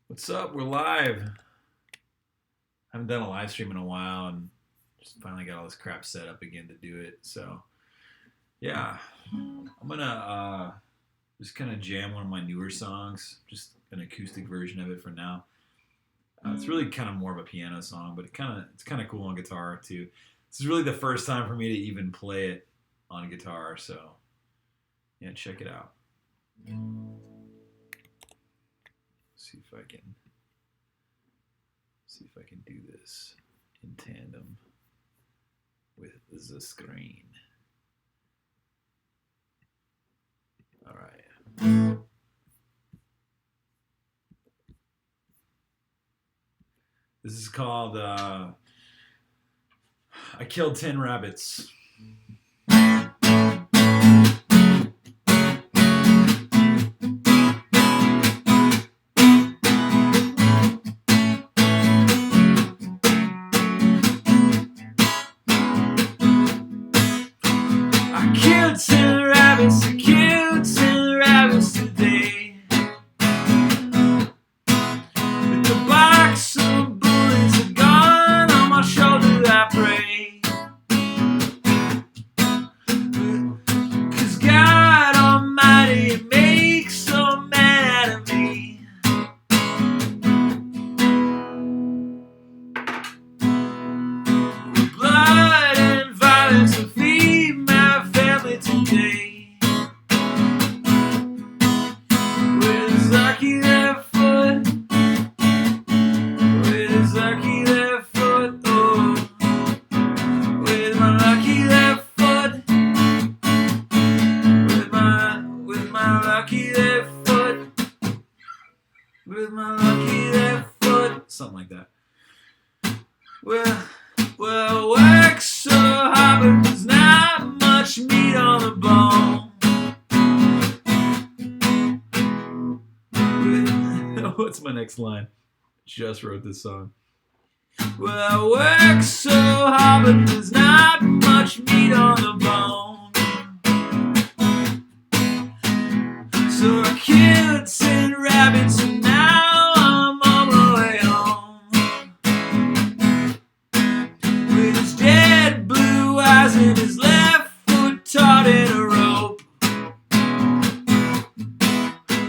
What's up? We're live. I haven't done a live stream in a while and just finally got all this crap set up again to do it. So, yeah, I'm gonna just kind of jam one of my newer songs, just an acoustic version of it for now. It's really kind of more of a piano song, but it's kind of cool on guitar too. This is really the first time for me to even play it on guitar, so yeah, check it out. See if I can do this in tandem with the screen. All right. This is called I Killed 10 Rabbits. I killed 10 rabbits today. With the box of bullets, a gun on my shoulder, I pray. 'Cause God Almighty makes a man out of me. With blood and violence to feed my family today. With my lucky left foot, something like that. Well, work so hard, but there's not much meat on the bone. What's my next line? Just wrote this song. Well, work so hard, but there's not much meat on the bone. So I killed 10 rabbits and now I'm on my way home. With his dead blue eyes and his left foot taut in a rope.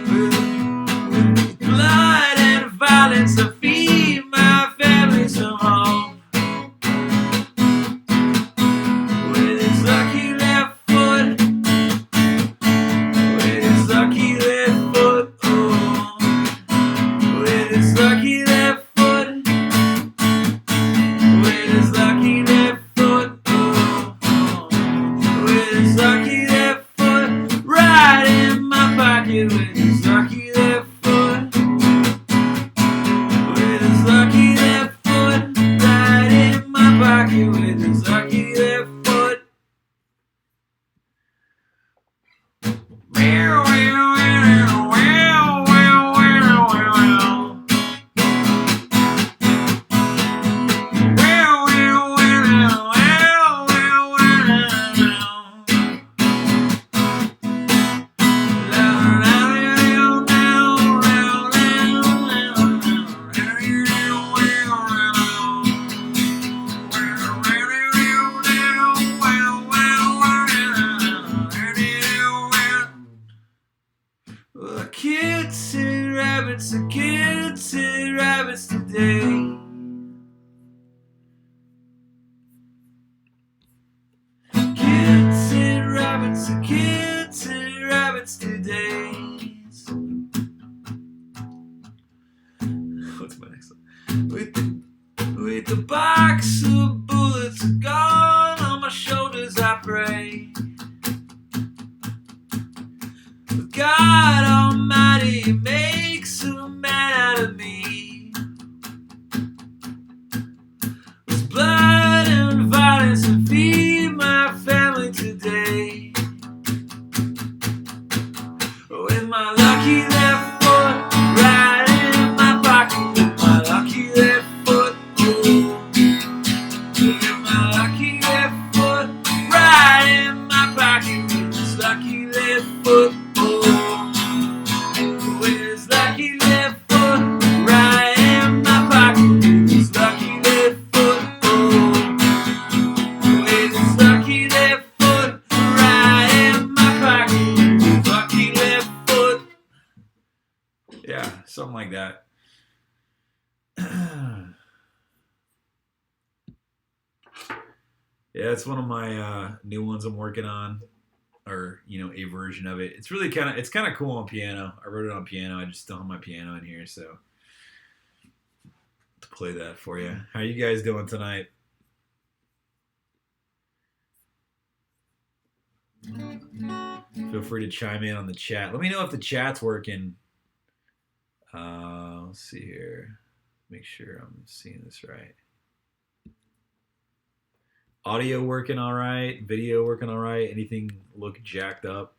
With blood and violence to feed my family some hope. With his lucky left foot. With his lucky left foot. With his lucky left foot. With his lucky left foot. With his lucky left foot. Right in my pocket. With his lucky left foot. With his lucky left foot. Right in my pocket. With his lucky left foot. Meow, meow, meow, meow, meow, meow, meow. Meow, meow, meow, meow, meow, meow. Well, I killed 10 rabbits, I killed 10 rabbits today. Killed 10 rabbits, I killed 10 rabbits today. What's my next one? With the box of bullets, a gun on my shoulders, I pray. God like that. Yeah, it's one of my new ones I'm working on, or a version of it. It's kind of cool on piano. I wrote it on piano. I just don't have my piano in here, so to play that for you. How are you guys doing tonight? Feel free to chime in on the chat. Let me know if the chat's working. Let's see here. Make sure I'm seeing this right. Audio working all right, video working all right. Anything look jacked up?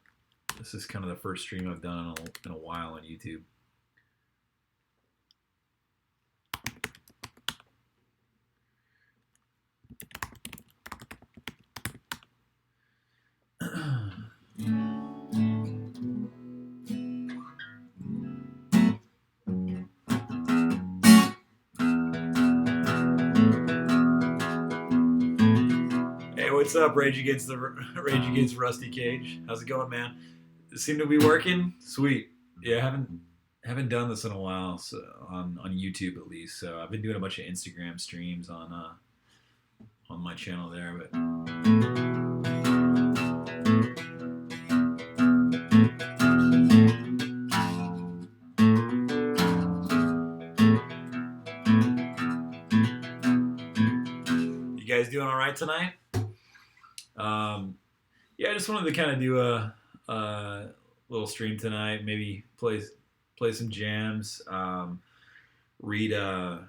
This is kind of the first stream I've done in a while on YouTube. What's up, Rage Against Rusty Cage? How's it going, man? It seem to be working. Sweet. Yeah, I haven't done this in a while, so on YouTube at least. So I've been doing a bunch of Instagram streams on my channel there, but. You guys doing all right tonight? Yeah, I just wanted to kind of do a little stream tonight. Maybe play some jams. Read a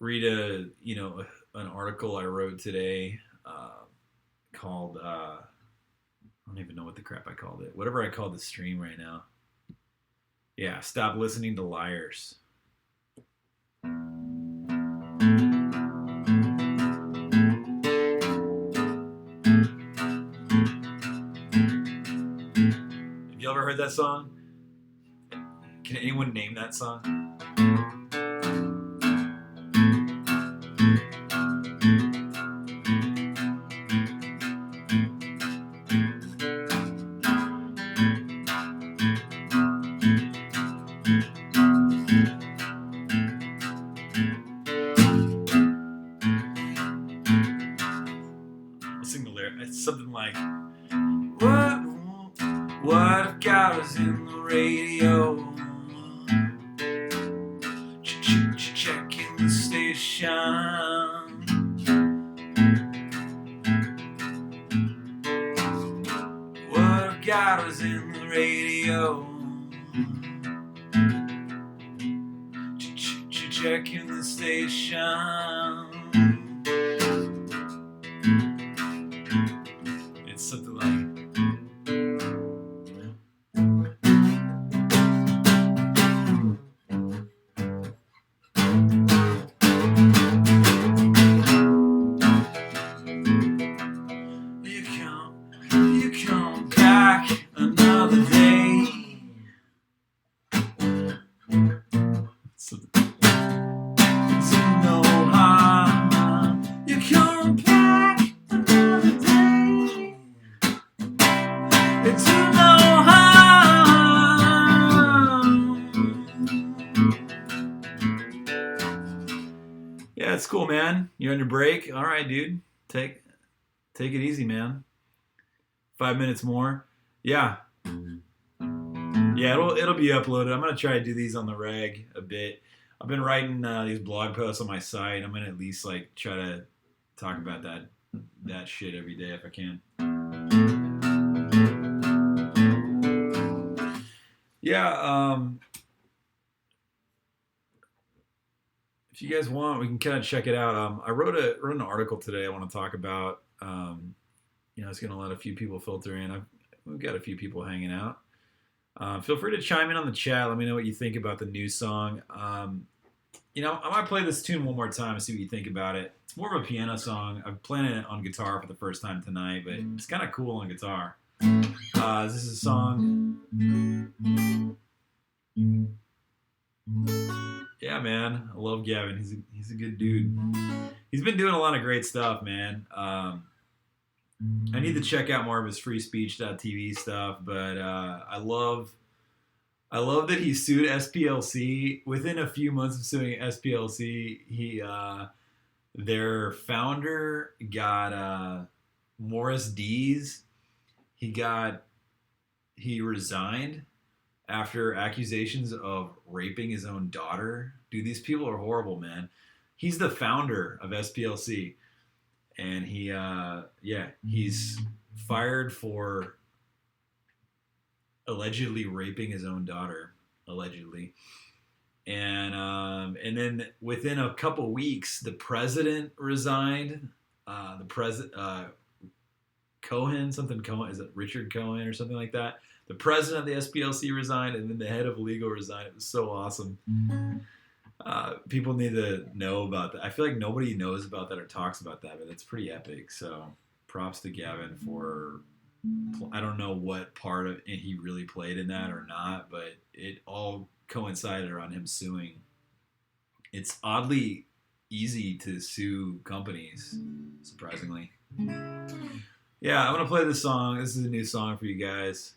an article I wrote today called I don't even know what the crap I called it. Whatever I called the stream right now. Yeah, stop listening to liars. You ever heard that song? Can anyone name that song? I'll sing the lyric. It's something like, What got us in the radio? Checking the station. What got us in the radio? Checking the station. It's something like. Yeah, it's cool, man. You're on your break. All right, dude. Take it easy, man. 5 minutes more. Yeah. Yeah, it'll be uploaded. I'm gonna try to do these on the reg a bit. I've been writing these blog posts on my site. I'm gonna at least try to talk about that shit every day if I can. Yeah. If you guys want, we can kind of check it out. I wrote an article today I want to talk about. It's going to let a few people filter in. We've got a few people hanging out. Feel free to chime in on the chat. Let me know what you think about the new song. I might play this tune one more time and see what you think about it. It's more of a piano song. I'm playing it on guitar for the first time tonight, but it's kind of cool on guitar. This is a song. Yeah, man. I love Gavin. He's a good dude. He's been doing a lot of great stuff, man. I need to check out more of his freespeech.tv stuff, but I love I love that he sued SPLC. Within a few months of suing SPLC, their founder got Morris Dees. He resigned after accusations of raping his own daughter. Dude, these people are horrible, man. He's the founder of SPLC, and he's fired for allegedly raping his own daughter, allegedly. And then within a couple weeks, the president resigned. Cohen, is it Richard Cohen or something like that? The president of the SPLC resigned, and then the head of legal resigned. It was so awesome. People need to know about that. I feel like nobody knows about that or talks about that, but that's pretty epic. So props to Gavin for, I don't know what part of it he really played in that or not, but it all coincided around him suing. It's oddly easy to sue companies, surprisingly. Yeah, I'm gonna play this song. This is a new song for you guys.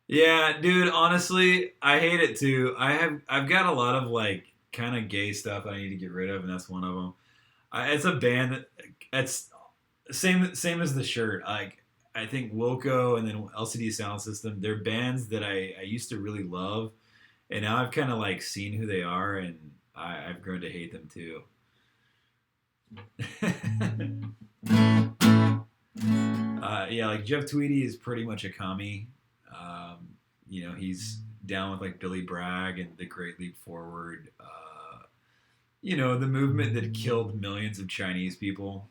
Yeah, dude, honestly, I hate it too. I've got a lot of like kind of gay stuff I need to get rid of, and that's one of them. It's a band that it's same as the shirt. Like I think Wilco and then LCD Sound System, they're bands that I used to really love, and now I've kind of like seen who they are, and I've grown to hate them too. Yeah, like Jeff Tweedy is pretty much a commie. He's down with like Billy Bragg and the Great Leap Forward. The movement that killed millions of Chinese people.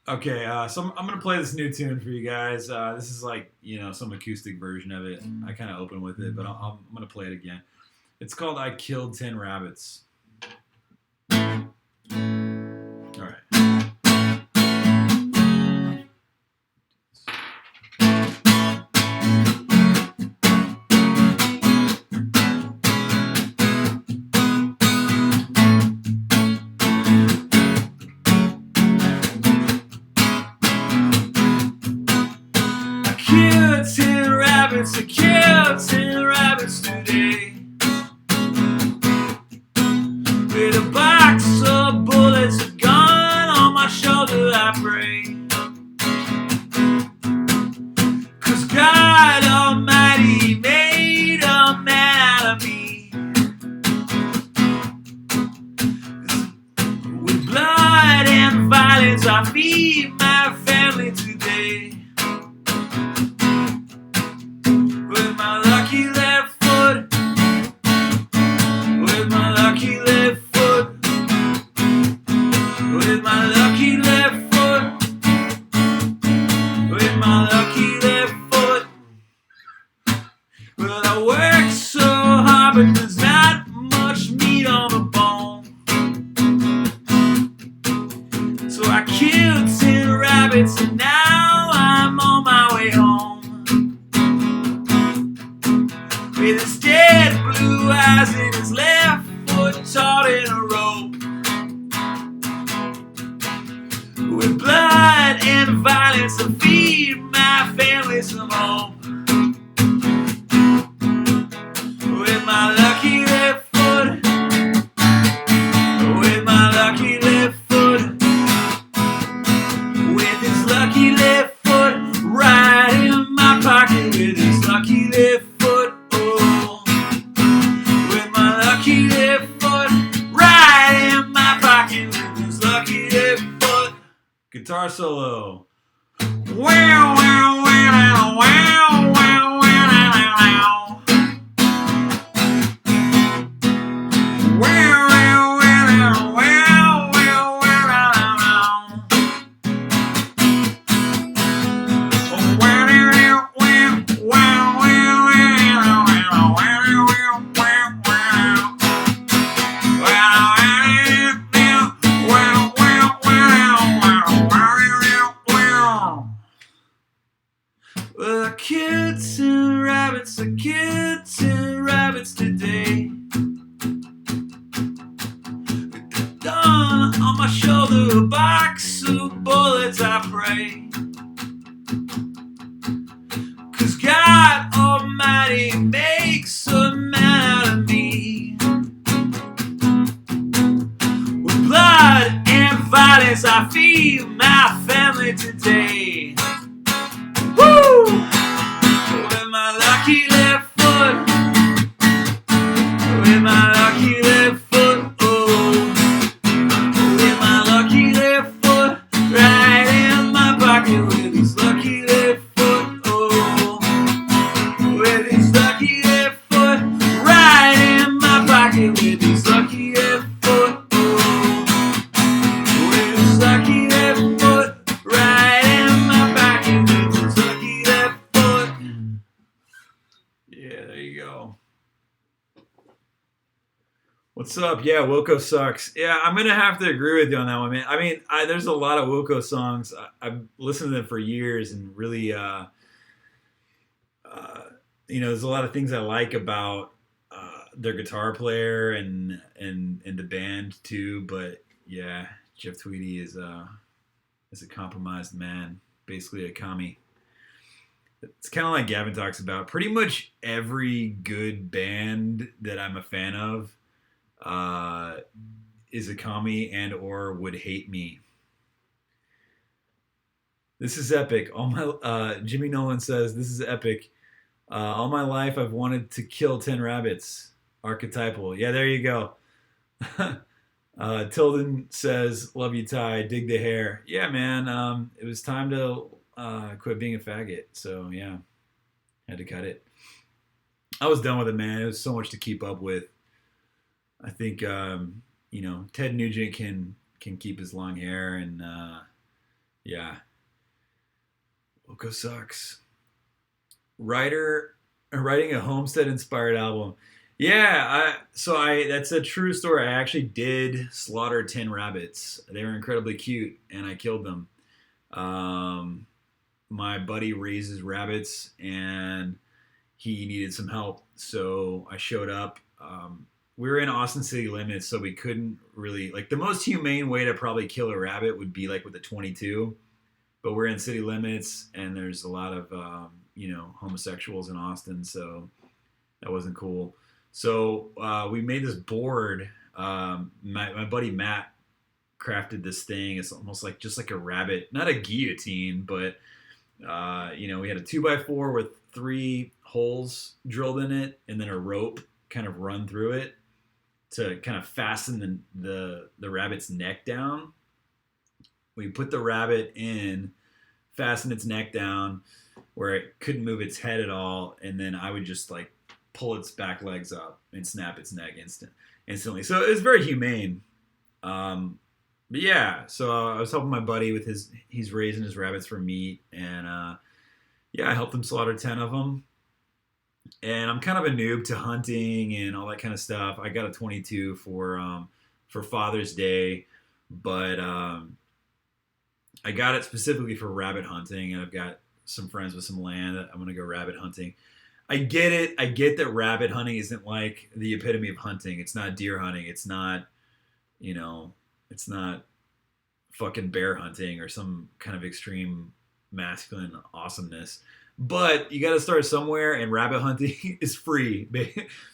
Okay, so I'm gonna play this new tune for you guys. This is like some acoustic version of it. I kind of open with it, but I'm gonna play it again. It's called "I Killed 10 Rabbits." All right. I killed 10 rabbits today with a box of bullets, a gun on my shoulder. I pray, 'cause God Almighty made a man out of me. With blood and violence I feed my family today. There's not much meat on the bone, so I killed 10 rabbits and now I'm on my way home. With his dead blue eyes and his left foot caught in a rope. With blood and violence I feed my family some hope. My lucky left foot, with my lucky left foot, with his lucky left foot, right in my pocket with his lucky left foot, oh, with my lucky left foot, right in my pocket with his lucky left foot. Guitar solo. Wow, wow, wow, wow, wow, wow, wow. I killed 10 rabbits, I killed 10 rabbits today. With the gun on my shoulder, a box of bullets, I pray. 'Cause God Almighty makes a man out of me. With blood and violence, I feed my family today. Woo! With my lucky left foot, with my lucky left foot, oh, with my lucky left foot, right in my pocket with his lucky left foot, oh, with his lucky left foot, right in my pocket with his lucky left foot, oh, with his lucky left foot, right in my pocket with his lucky left foot. Yeah, there you go. What's up? Yeah, Wilco sucks. Yeah, I'm gonna have to agree with you on that one, man. I mean, there's a lot of Wilco songs. I've listened to them for years, and really, there's a lot of things I like about their guitar player and the band too. But yeah, Jeff Tweedy is a compromised man, basically a commie. It's kind of like Gavin talks about. Pretty much every good band that I'm a fan of is a commie and or would hate me. This is epic. All my Jimmy Nolan says this is epic. All my life I've wanted to kill 10 rabbits. Archetypal. Yeah, there you go. Tilden says, love you, Ty. Dig the hair. Yeah, man. It was time to quit being a faggot. So yeah, had to cut it. I was done with it, man. It was so much to keep up with. I think Ted Nugent can keep his long hair, and yeah, Wilco sucks. Writing a Homestead-inspired album. Yeah, that's a true story. I actually did slaughter 10 rabbits. They were incredibly cute, and I killed them. My buddy raises rabbits, and he needed some help, so I showed up. We were in Austin city limits, so we couldn't really, like, the most humane way to probably kill a rabbit would be like with a 22, but we're in city limits, and there's a lot of homosexuals in Austin, so that wasn't cool. So we made this board. My buddy Matt crafted this thing. It's almost like just like a rabbit, not a guillotine, but we had a 2x4 with 3 holes drilled in it, and then a rope kind of run through it to kind of fasten the rabbit's neck down. We put the rabbit in, fasten its neck down where it couldn't move its head at all, and then I would just like pull its back legs up and snap its neck instantly. So it was very humane. But yeah, so I was helping my buddy with he's raising his rabbits for meat, and I helped him slaughter 10 of them. And I'm kind of a noob to hunting and all that kind of stuff. I got a 22 for Father's Day, but I got it specifically for rabbit hunting, and I've got some friends with some land that I'm going to go rabbit hunting. I get it. I get that rabbit hunting isn't like the epitome of hunting. It's not deer hunting. It's not, it's not fucking bear hunting or some kind of extreme masculine awesomeness. But you got to start somewhere, and rabbit hunting is free.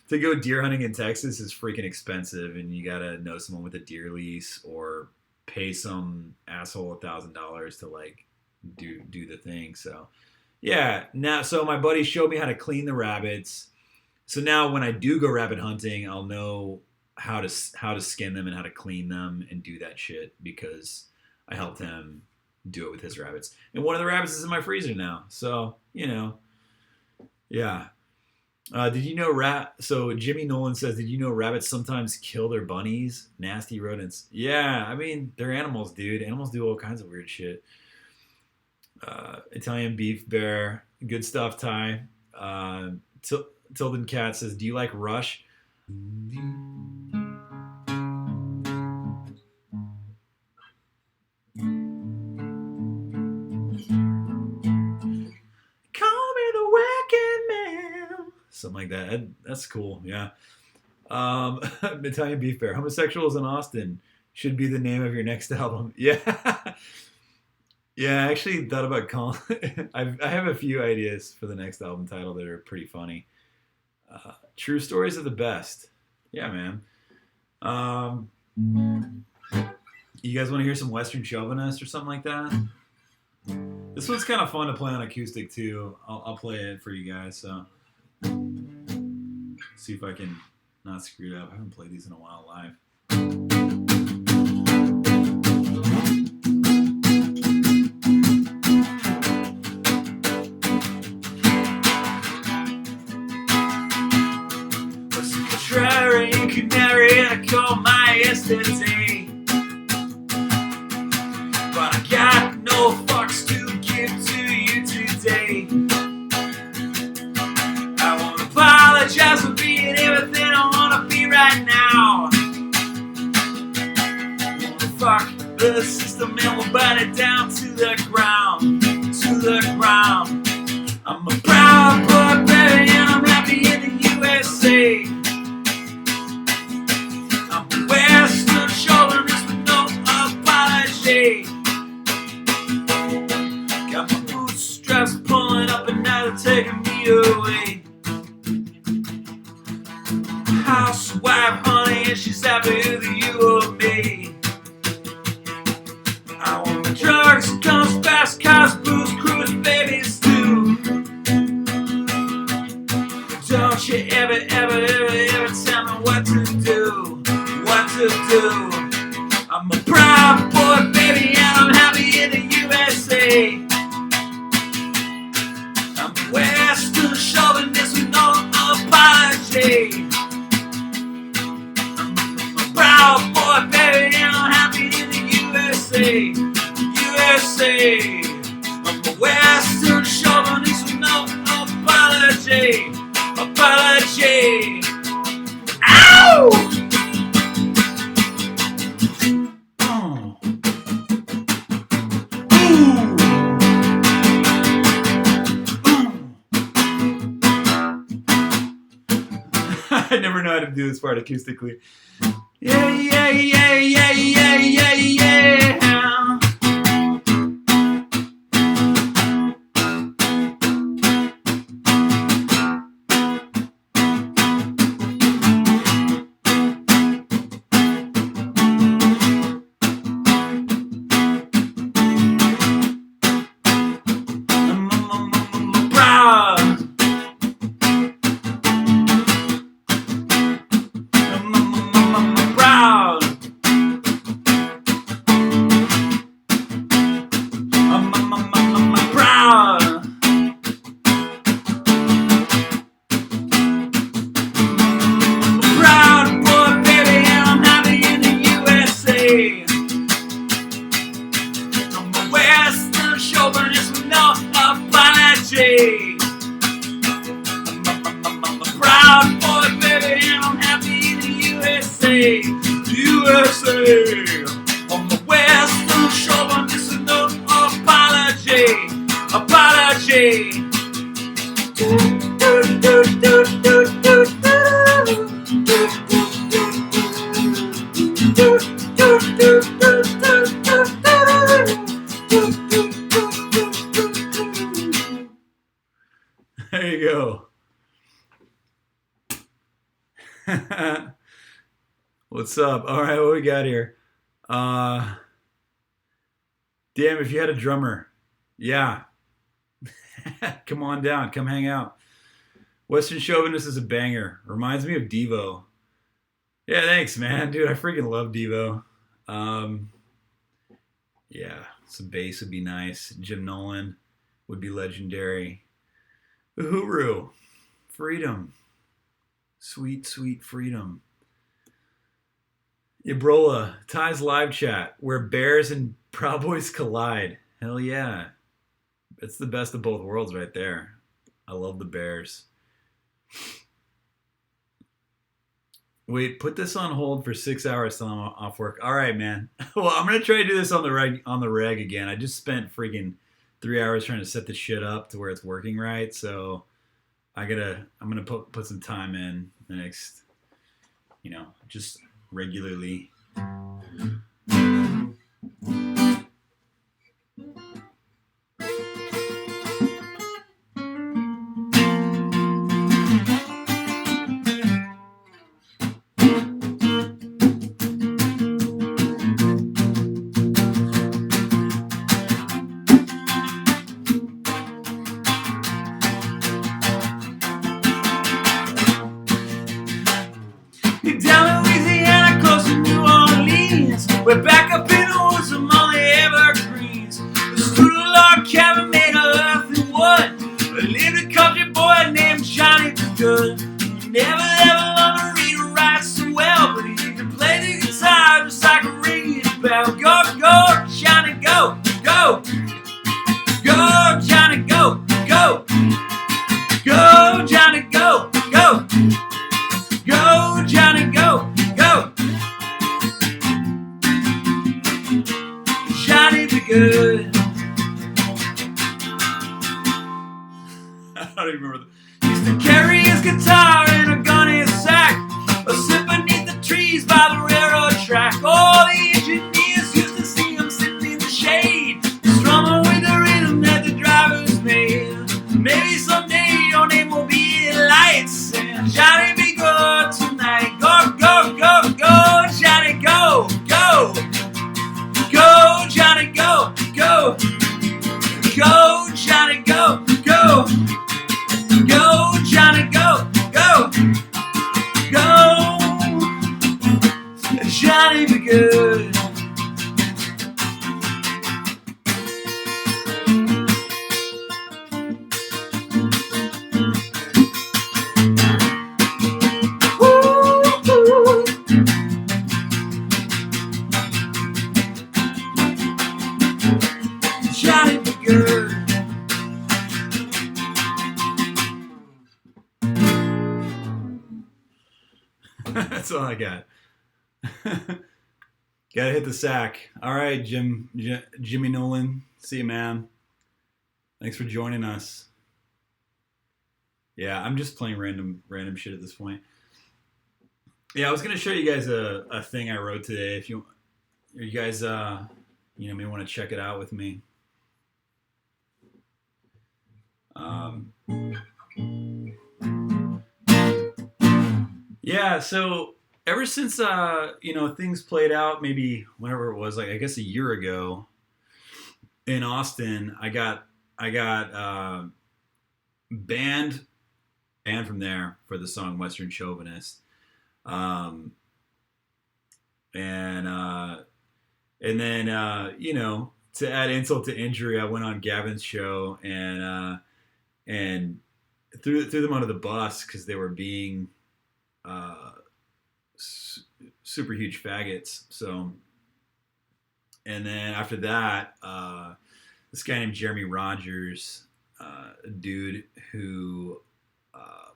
To go deer hunting in Texas is freaking expensive, and you got to know someone with a deer lease or pay some asshole $1,000 to like do the thing. So yeah, so my buddy showed me how to clean the rabbits. So now when I do go rabbit hunting, I'll know how to skin them and how to clean them and do that shit because I helped him do it with his rabbits. And one of the rabbits is in my freezer now. So, yeah. Did you know so Jimmy Nolan says, did you know rabbits sometimes kill their bunnies? Nasty rodents. Yeah, I mean, they're animals, dude. Animals do all kinds of weird shit. Italian beef bear. Good stuff, Ty. Tilden Cat says, do you like Rush? Something like that. That's cool. Yeah. Italian Beef Bear. Homosexuals in Austin should be the name of your next album. Yeah. Yeah, I actually thought about calling. I have a few ideas for the next album title that are pretty funny. True stories are the best. Yeah, man. Um, you guys want to hear some Western Chauvinist or something like that? This one's kind of fun to play on acoustic too. I'll play it for you guys. So see if I can not screw it up. I haven't played these in a while live. Contrarian canary, I call my yesterday, but I got no fucks to give to you today. I won't apologize for being everything I wanna be right now. Wanna fuck the system and we'll burn it down to the ground, to the ground. I'm a proud boy, baby, and I'm happy in the USA. Western chauvinist with no apology. Got my bootstraps pulling up and now they're taking me away. Housewife, honey, and she's happy with you or me. I want drugs, guns, fast cars, booze, cruise, babies too. Don't you ever tell me what to do. What to do. I'm a proud boy, baby, and I'm happy in the USA. I'm a Western chauvinist with no apology. I'm a proud boy, baby, and I'm happy in the USA. USA. I'm a Western chauvinist with no apology. Apology. Ow! I never know how to do this part acoustically. Yeah, yeah, yeah, yeah, yeah, yeah, yeah. On the Western shore, this is no apology. Apology. There you go. What's up? All right, what we got here? Damn, if you had a drummer. Yeah. Come on down. Come hang out. Western Chauvinist is a banger. Reminds me of Devo. Yeah, thanks, man. Dude, I freaking love Devo. Yeah, some bass would be nice. Jim Nolan would be legendary. Uhuru. Freedom. Sweet, sweet freedom. Ibrola, Ty's live chat, where Bears and Proud Boys collide. Hell yeah. It's the best of both worlds right there. I love the Bears. Wait, put this on hold for 6 hours till I'm off work. All right, man. Well, I'm going to try to do this on the reg again. I just spent freaking 3 hours trying to set this shit up to where it's working right. So I'm going to put some time in the next, just regularly. good. I don't even remember. Used to carry his guitar and a gun in his sack, or sit beneath the trees by the railroad track. All the engineers used to see him sitting in the shade, strumming with the rhythm that the drivers made. Maybe someday your name will be in lights, and Johnny be good tonight. Go, go, go, go, Johnny, go, go. Go, Johnny, go, go. Go, Johnny, go, go. Go, Johnny, go, go. Go, Johnny, be good. Johnny, be good. That's all I got. Gotta hit the sack. All right, Jimmy Nolan. See you, man. Thanks for joining us. Yeah, I'm just playing random shit at this point. Yeah, I was gonna show you guys a thing I wrote today. If you guys may want to check it out with me. Yeah, so ever since things played out, maybe whenever it was, like I guess a year ago in Austin, I got banned from there for the song Western Chauvinist. And then to add insult to injury, I went on Gavin's show and threw them under the bus because they were being super huge faggots. So, and then after that, this guy named Jeremy Rogers, a dude who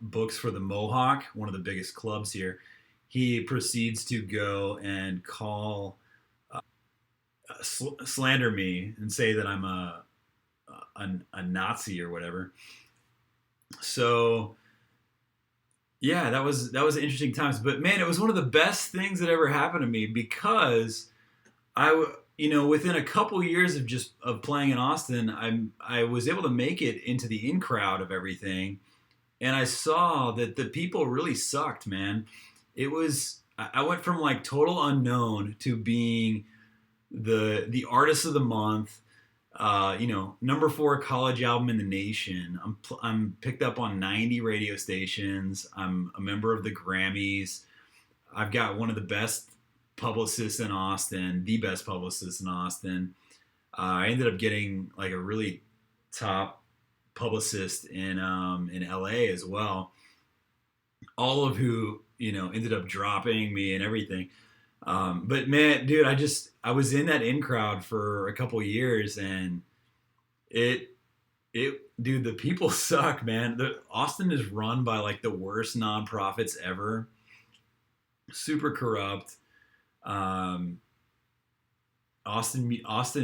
books for the Mohawk, one of the biggest clubs here, he proceeds to go and call, slander me and say that I'm a Nazi or whatever. So yeah, that was interesting times. But man, it was one of the best things that ever happened to me because within a couple years of playing in Austin, I was able to make it into the in crowd of everything, and I saw that the people really sucked, man. I went from like total unknown to being the artist of the month. Number 4 college album in the nation. I'm picked up on 90 radio stations. I'm a member of the Grammys. I've got one of the best publicists in Austin, the best publicist in Austin. I ended up getting like a really top publicist in LA as well. All of who ended up dropping me and everything. But man, dude, I was in that in crowd for a couple years, and dude, the people suck, man. Austin is run by like the worst nonprofits ever. Super corrupt. Austin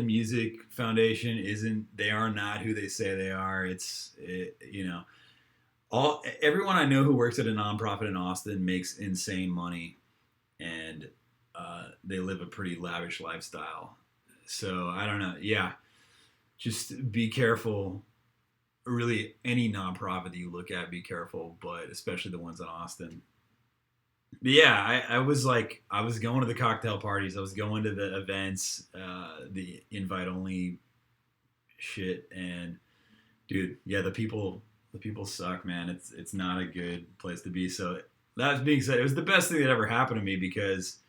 Music Foundation they are not who they say they are. Everyone I know who works at a nonprofit in Austin makes insane money, and they live a pretty lavish lifestyle. So I don't know. Yeah, just be careful. Really, any nonprofit that you look at, be careful, but especially the ones in Austin. But yeah, I was going to the cocktail parties. I was going to the events, the invite only shit, and dude, yeah, the people suck, man. It's not a good place to be. So that being said, it was the best thing that ever happened to me because,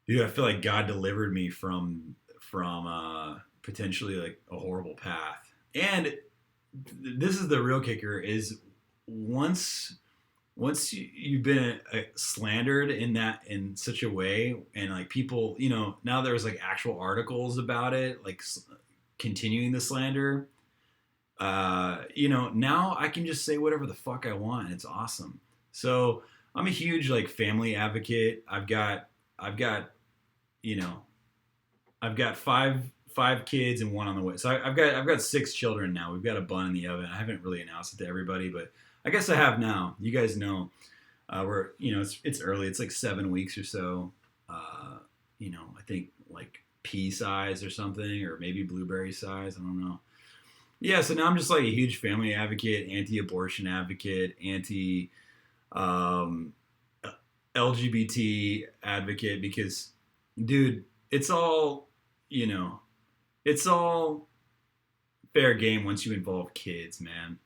dude, I feel like God delivered me from potentially like a horrible path. And this is the real kicker: is once you've been slandered in such a way, and like people, now there's like actual articles about it, like continuing the slander. Now I can just say whatever the fuck I want. It's awesome. So I'm a huge like family advocate. I've got five 5 kids and one on the way. So I've got 6 children now. We've got a bun in the oven. I haven't really announced it to everybody, but I guess I have now. You guys know, we're it's early. It's like 7 weeks or so. I think like pea size or something, or maybe blueberry size. I don't know. Yeah, so now I'm just like a huge family advocate, anti-abortion advocate, anti um, LGBT advocate because, dude, it's all you know, it's all fair game once you involve kids, man.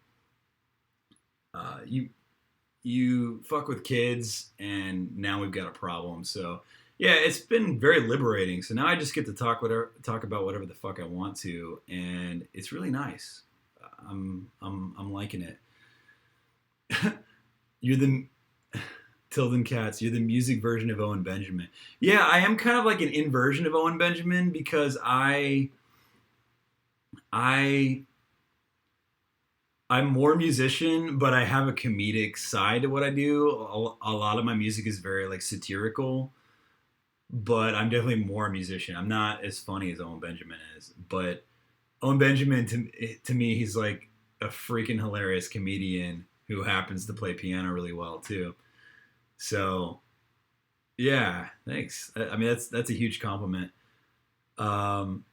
You fuck with kids, and now we've got a problem. So yeah, it's been very liberating. So now I just get to talk about whatever the fuck I want to, and it's really nice. I'm liking it. You're the Tilden Cats. You're the music version of Owen Benjamin. Yeah, I am kind of like an inversion of Owen Benjamin because I I'm more musician, but I have a comedic side to what I do. A lot of my music is very like satirical, but I'm definitely more a musician. I'm not as funny as Owen Benjamin is, but Owen Benjamin to me he's like a freaking hilarious comedian who happens to play piano really well too. So yeah, thanks. I mean that's a huge compliment. Um,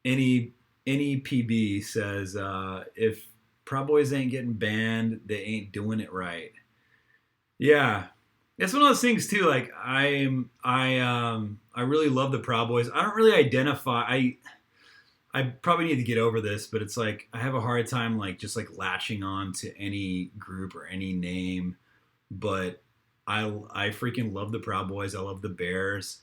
any any PB says if Proud Boys ain't getting banned, they ain't doing it right. Yeah, it's one of those things too. Like I really love the Proud Boys. I don't really identify. I probably need to get over this, but it's like I have a hard time like just like latching on to any group or any name. But I freaking love the Proud Boys. I love the Bears.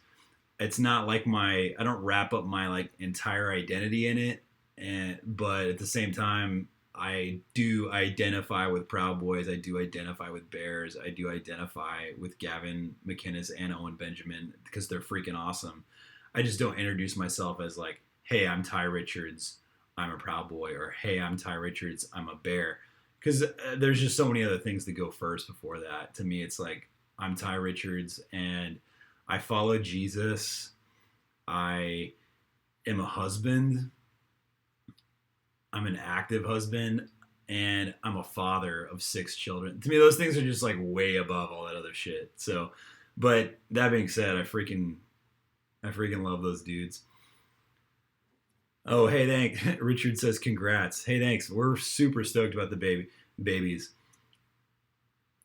It's not like I don't wrap up my like entire identity in it, and but at the same time I do identify with Proud Boys. I do identify with Bears. I do identify with Gavin McInnes and Owen Benjamin because they're freaking awesome. I just don't introduce myself as like, hey, I'm Ty Richards, I'm a Proud Boy, or hey, I'm Ty Richards, I'm a Bear, because there's just so many other things that go first before that. To me, it's like I'm Ty Richards and I follow Jesus. I am a husband. I'm an active husband, and I'm a father of 6 children. To me, those things are just like way above all that other shit. So, but that being said, I freaking love those dudes. Oh, hey, thanks. Richard says congrats. Hey, thanks. We're super stoked about the babies.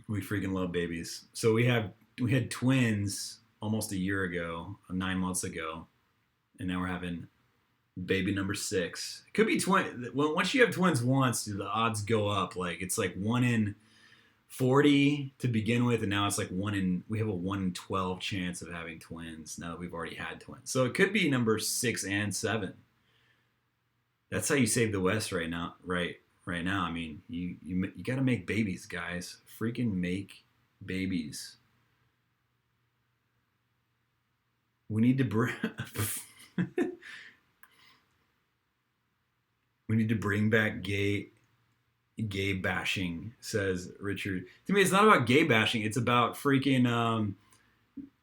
We freaking love babies. So we had twins almost a year ago, 9 months ago, and now we're having baby number 6. It could be twin. Well, once you have twins once, the odds go up. Like it's like 1 in 40 to begin with, and now it's like we have a 1 in 12 chance of having twins now that we've already had twins. So it could be number 6 and 7. That's how you save the West right now. Right now. I mean, you got to make babies, guys. Freaking make babies. We need to we need to bring back gay bashing, says Richard. To me, it's not about gay bashing. It's about freaking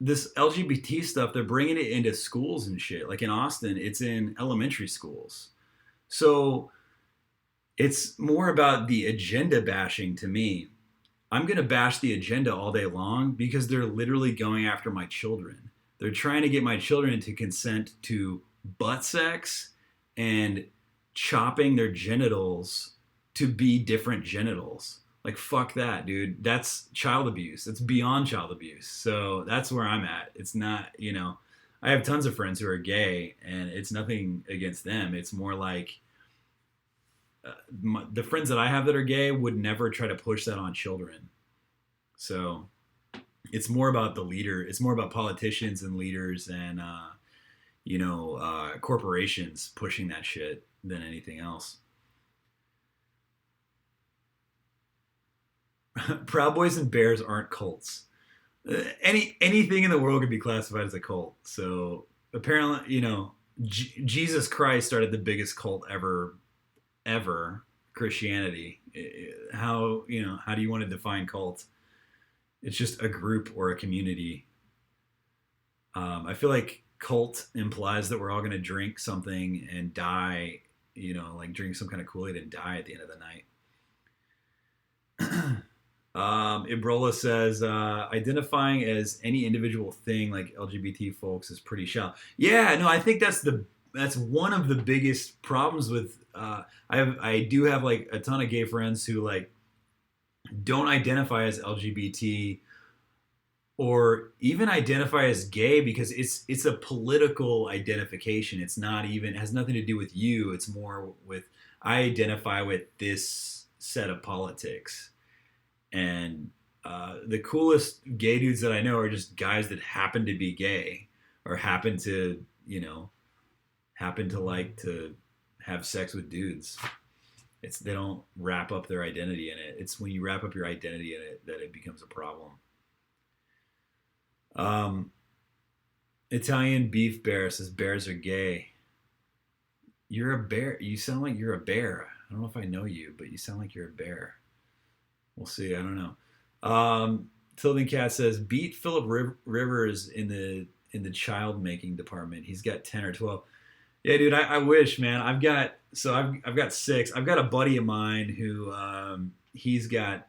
this LGBT stuff. They're bringing it into schools and shit. Like in Austin, it's in elementary schools. So it's more about the agenda bashing to me. I'm going to bash the agenda all day long because they're literally going after my children. They're trying to get my children to consent to butt sex and chopping their genitals to be different genitals. Like, fuck that, dude. That's child abuse. That's beyond child abuse. So that's where I'm at. It's not, I have tons of friends who are gay, and it's nothing against them. It's more like the friends that I have that are gay would never try to push that on children. So it's more about the leader. It's more about politicians and leaders and, corporations pushing that shit than anything else. Proud Boys and Bears aren't cults. Anything in the world could be classified as a cult. So apparently, Jesus Christ started the biggest cult ever, Christianity. How do you want to define cult? It's just a group or a community. I feel like cult implies that we're all going to drink something and die, like drink some kind of Kool-Aid and die at the end of the night. Ibrola says, identifying as any individual thing like LGBT folks is pretty shallow. Yeah, no, I think that's one of the biggest problems with, I do have like a ton of gay friends who like don't identify as LGBT or even identify as gay because it's a political identification. It's not even, it has nothing to do with you. It's more with, I identify with this set of politics. And the coolest gay dudes that I know are just guys that happen to be gay or happen to like to have sex with dudes. They don't wrap up their identity in it. It's when you wrap up your identity in it that it becomes a problem. Italian Beef Bear says bears are gay. You're a bear. You sound like you're a bear. I don't know if I know you, but you sound like you're a bear. We'll see. I don't know. Tilden Cat says beat Philip Rivers in the child making department. He's got 10 or 12. Yeah, dude. I wish, man. I've got 6. I've got a buddy of mine who he's got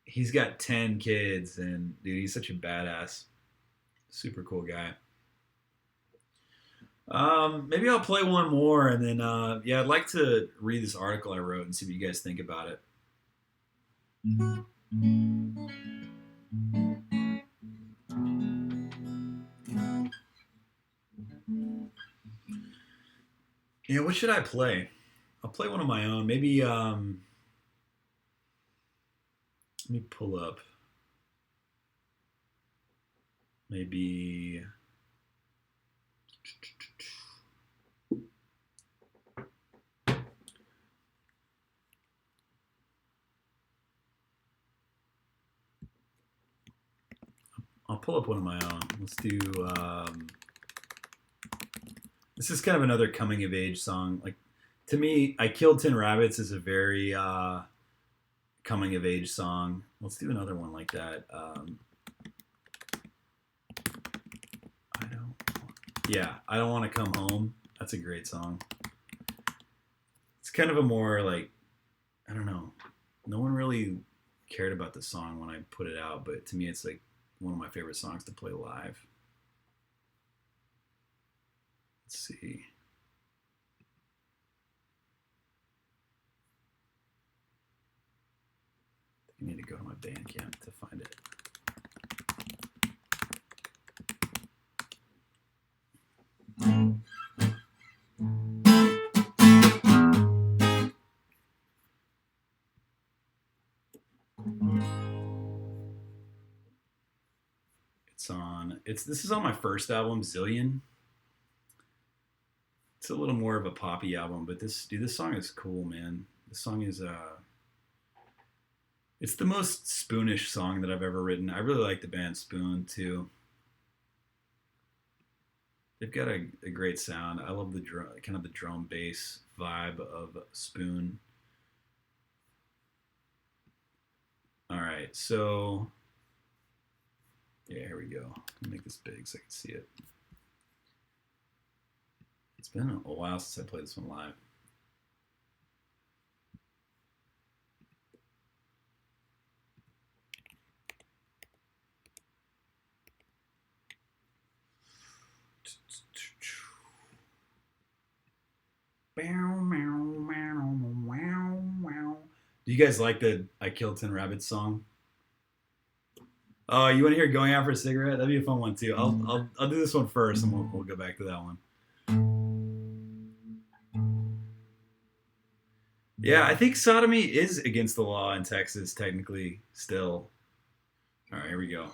10 kids, and dude, he's such a badass. Super cool guy. Maybe I'll play one more, and then I'd like to read this article I wrote and see what you guys think about it. Yeah, what should I play? I'll play one of my own. Maybe let me pull up. Maybe I'll pull up one of my own. Let's do this is kind of another coming of age song. Like, to me, I Killed 10 Rabbits is a very coming of age song. Let's do another one like that. I Don't Want to Come Home. That's a great song. It's kind of a more like, I don't know. No one really cared about the song when I put it out, but to me it's like one of my favorite songs to play live. Let's see. I need to go to my Bandcamp to find it. This is on my first album, Zillion. It's a little more of a poppy album, but this song is cool, man. This song is it's the most Spoonish song that I've ever written. I really like the band Spoon too. They've got a great sound. I love the drum bass vibe of Spoon. All right, so yeah, here we go. Let me make this big so I can see it. It's been a while since I played this one live. Do you guys like the I Killed 10 Rabbits song? Oh, you want to hear Going Out for a Cigarette? That'd be a fun one too. I'll do this one first, and we'll go back to that one. Yeah, I think sodomy is against the law in Texas, technically, still. All right, here we go.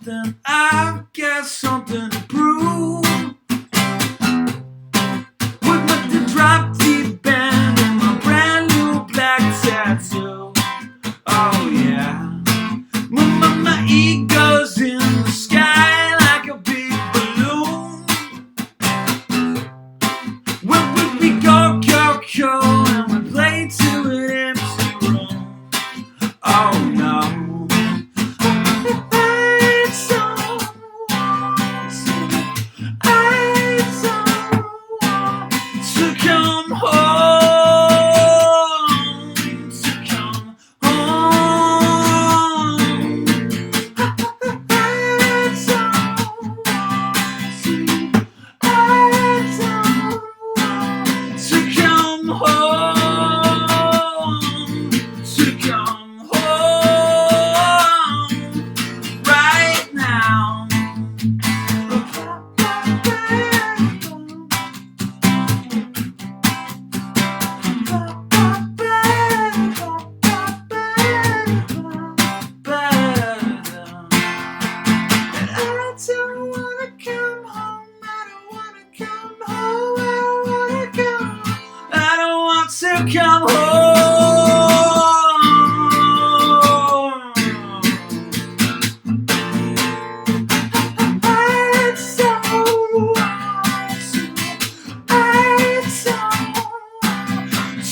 something, I've got something to prove. With my drop deep band and my brand new black tattoo. Oh yeah. My ego's in the sky like a big balloon. When we go, and we play to an empty room. Oh no. To come home.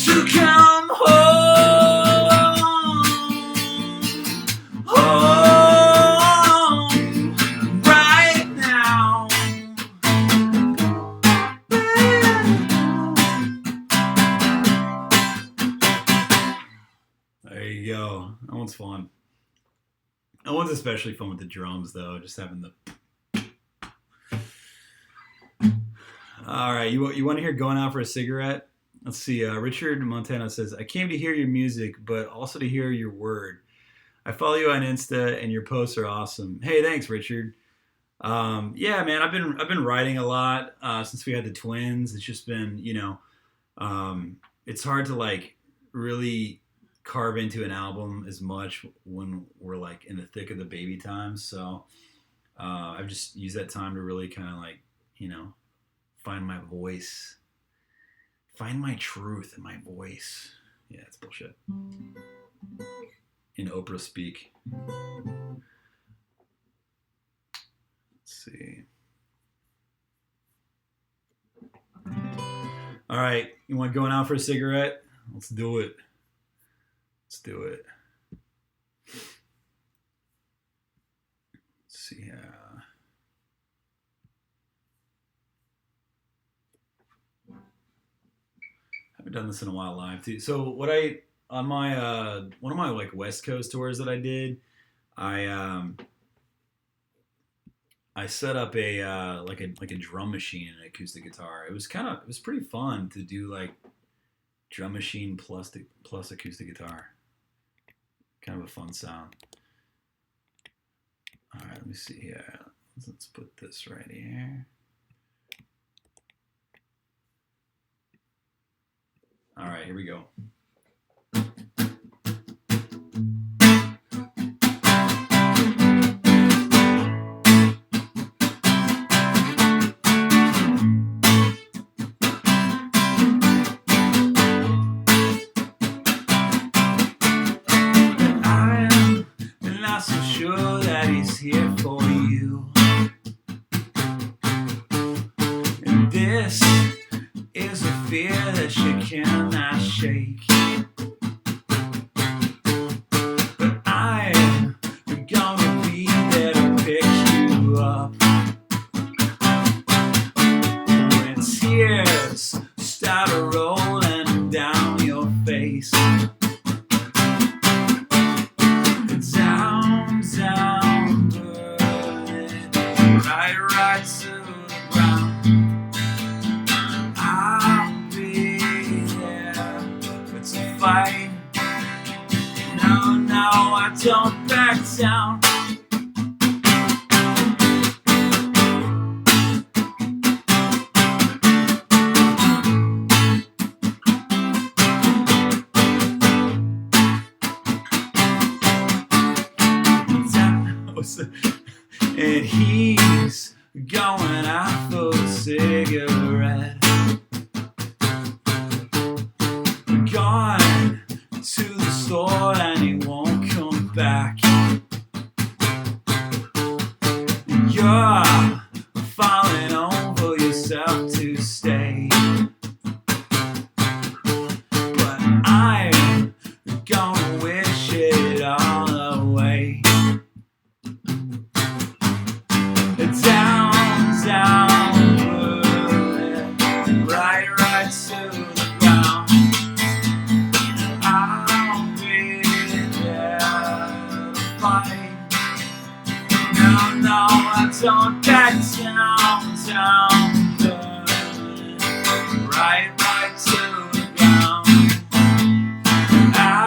To come home right now. There you go. That one's fun. That one's especially fun with the drums, though. Just having the. All right, you want to hear "Going Out for a Cigarette"? Let's see. Richard Montana says, "I came to hear your music, but also to hear your word. I follow you on Insta, and your posts are awesome." Hey, thanks, Richard. Yeah, man, I've been writing a lot since we had the twins. It's just been, it's hard to like really carve into an album as much when we're like in the thick of the baby times. So I've just used that time to really kind of like, find my voice, find my truth in my voice. Yeah, it's bullshit. In Oprah speak. Let's see. All right, you want going out for a cigarette? Let's do it. Let's do it. Let's see. Haven't done this in a while live too. So what on my one of my like West Coast tours that I did, I set up a like a drum machine and an acoustic guitar. It was pretty fun to do like drum machine plus acoustic guitar. Kind of a fun sound. All right, let me see here. Let's put this right here. All right, here we go. Here for you, and this is a fear that you cannot shake. But I'm gonna be there to pick you up when tears start rolling down your face. Down, right to the ground. I'll be there, but to fight. No, I don't back down. and he's going out for a cigarette. Gone to the store and he won't come back. You're falling over yourself to stay, but I'm gonna wish it all away. Down, downward, right to the ground. I'll be there to fight. No, I don't back down, right to the ground.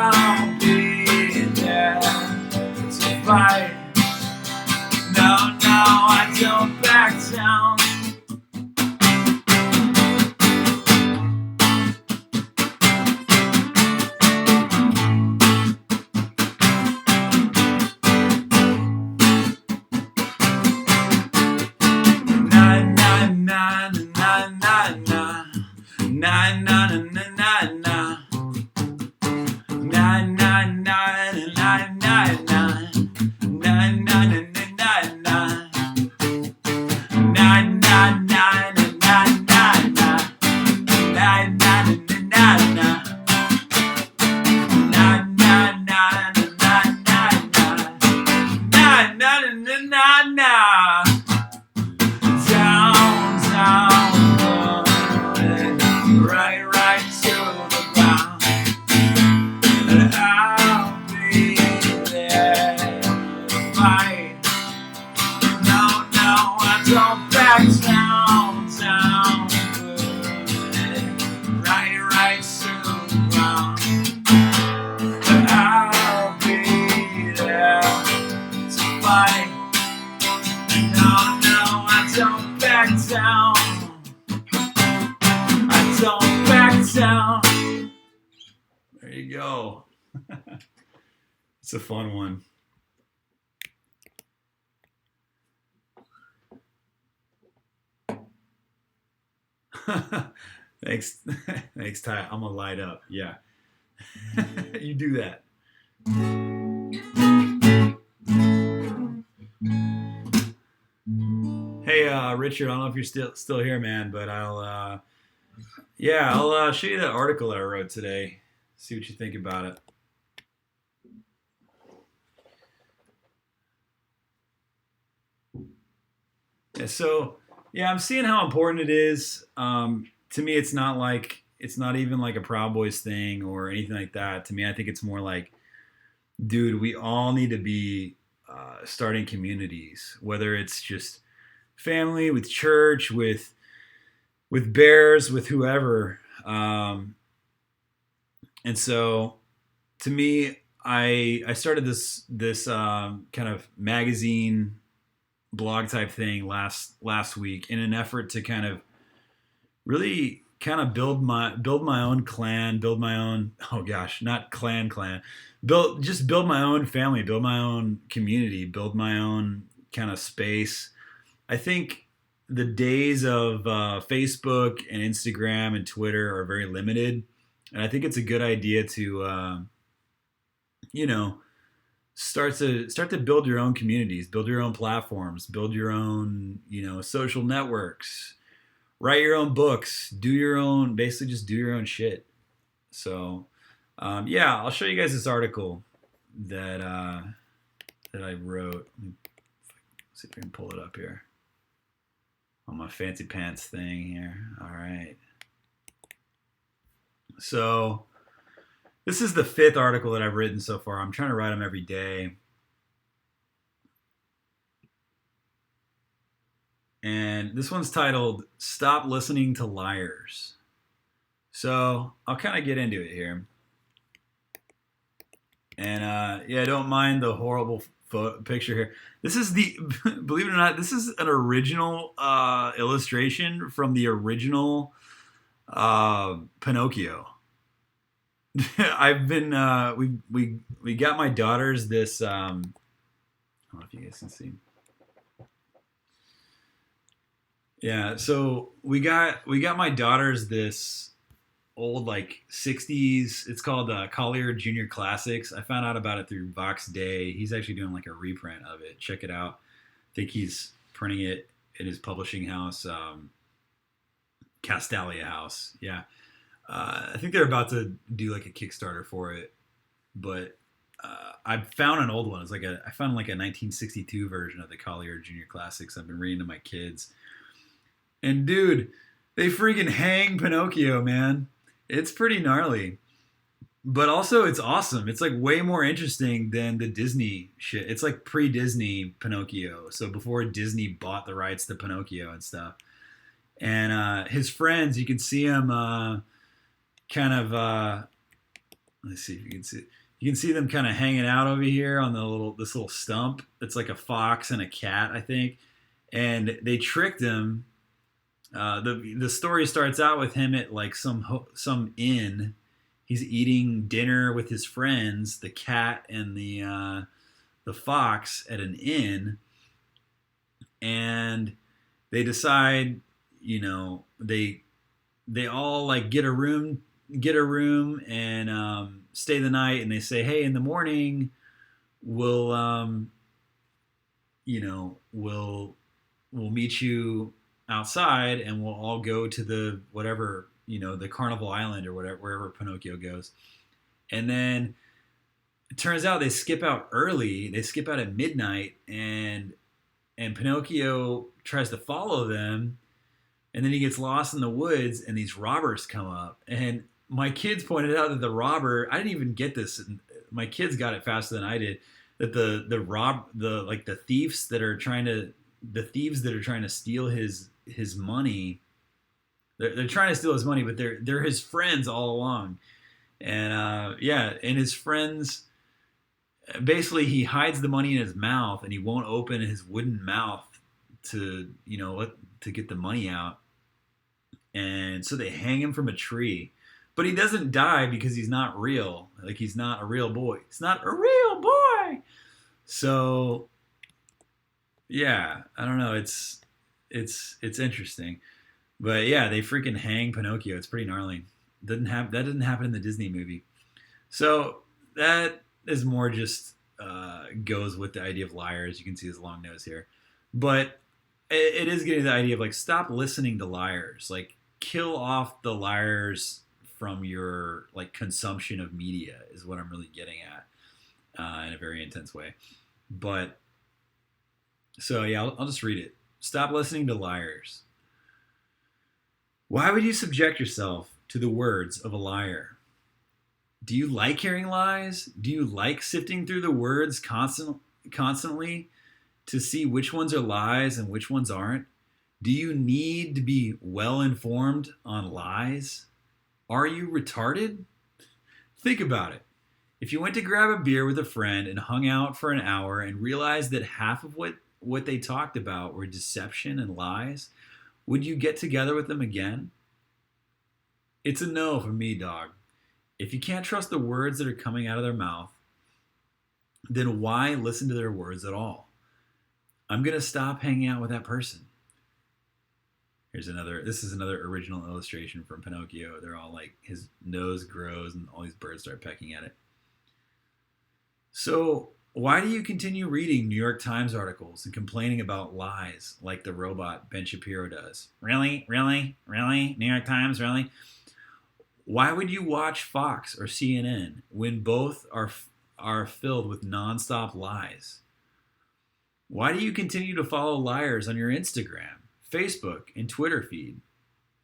I'll be there to fight. No, I don't back down. There you go. It's a fun one. Thanks, Ty. I'm gonna light up. Yeah, you do that. Hey, Richard. I don't know if you're still here, man, but I'll show you that article that I wrote today. See what you think about it. Yeah, so I'm seeing how important it is. To me, it's not even like a Proud Boys thing or anything like that. To me, I think it's more like, dude, we all need to be starting communities, whether it's just family, with church, with bears, with whoever. And so, to me, I started this kind of magazine blog type thing last week in an effort to kind of really kind of build my own clan, build my own, oh gosh, not clan, build my own family, build my own community, build my own kind of space. I think the days of Facebook and Instagram and Twitter are very limited, and I think it's a good idea to start to build your own communities, build your own platforms, build your own, social networks, write your own books, basically just do your own shit. So, I'll show you guys this article that I wrote. Let me see if I can pull it up here on my fancy pants thing here. All right. So, this is the 5th article that I've written so far. I'm trying to write them every day. And this one's titled, Stop Listening to Liars. So I'll kind of get into it here. And don't mind the horrible picture here. This is believe it or not, this is an original illustration from the original Pinocchio. I've been we got my daughters this I don't know if you guys can see. Yeah, so we got my daughters this old like 60s. It's called Collier Junior Classics. I found out about it through Vox Day. He's actually doing like a reprint of it. Check it out. I think he's printing it in his publishing house, Castalia House. Yeah, I think they're about to do like a Kickstarter for it, but I found an old one. It's like I found like a 1962 version of the Collier Junior Classics. I've been reading to my kids, and dude, they freaking hang Pinocchio, man. It's pretty gnarly, but also it's awesome. It's like way more interesting than the Disney shit. It's like pre-Disney Pinocchio, so before Disney bought the rights to Pinocchio and stuff. And his friends, you can see him kind of. Let's see if you can see. You can see them kind of hanging out over here on the little stump. It's like a fox and a cat, I think, and they tricked him. The story starts out with him at like some inn. He's eating dinner with his friends, the cat and the fox, at an inn, and they decide, they all like get a room and stay the night, and they say, hey, in the morning we'll we'll meet you outside, and we'll all go to the whatever, the Carnival Island or whatever, wherever Pinocchio goes. And then it turns out they skip out early. They skip out at midnight, and Pinocchio tries to follow them, and then he gets lost in the woods, and these robbers come up. And my kids pointed out that the robber, I didn't even get this. My kids got it faster than I did. That the thieves that are trying to steal his money. They're trying to steal his money, but they're his friends all along. And yeah, and his friends, basically he hides the money in his mouth, and he won't open his wooden mouth to to get the money out. And so they hang him from a tree. But he doesn't die because he's not real. Like, he's not a real boy. He's not a real boy. So yeah, I don't know. It's interesting. But yeah, they freaking hang Pinocchio. It's pretty gnarly. That didn't happen in the Disney movie. So that is more just goes with the idea of liars. You can see his long nose here, but it is getting the idea of like, stop listening to liars. Like, kill off the liars from your like consumption of media is what I'm really getting at, in a very intense way. But so yeah, I'll just read it. Stop listening to liars. Why would you subject yourself to the words of a liar? Do you like hearing lies? Do you like sifting through the words constantly to see which ones are lies and which ones aren't? Do you need to be well informed on lies? Are you retarded? Think about it. If you went to grab a beer with a friend and hung out for an hour and realized that half of what they talked about were deception and lies, would you get together with them again? It's a no from me, dog. If you can't trust the words that are coming out of their mouth, then why listen to their words at all? I'm going to stop hanging out with that person. This is another original illustration from Pinocchio. They're all like, his nose grows and all these birds start pecking at it. So why do you continue reading New York Times articles and complaining about lies like the robot Ben Shapiro does? Really? Really? Really? New York Times? Really? Why would you watch Fox or CNN when both are filled with nonstop lies? Why do you continue to follow liars on your Instagram, Facebook, and Twitter feed?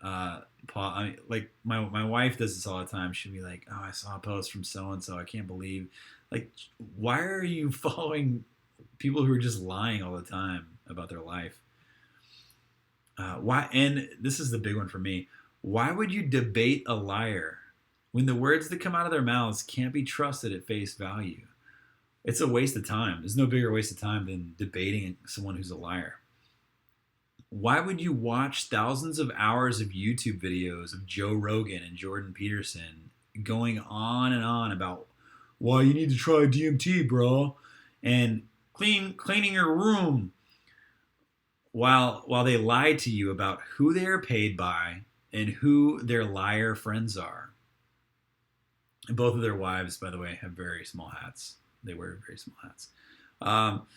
Paul, like my wife does this all the time. She'll be like, "Oh, I saw a post from so and so. I can't believe." Like, why are you following people who are just lying all the time about their life? Why? And this is the big one for me. Why would you debate a liar when the words that come out of their mouths can't be trusted at face value? It's a waste of time. There's no bigger waste of time than debating someone who's a liar. Why would you watch thousands of hours of YouTube videos of Joe Rogan and Jordan Peterson going on and on about why you need to try DMT, bro, and cleaning your room? while they lie to you about who they are paid by and who their liar friends are. And both of their wives, by the way, have very small hats. They wear very small hats. Um,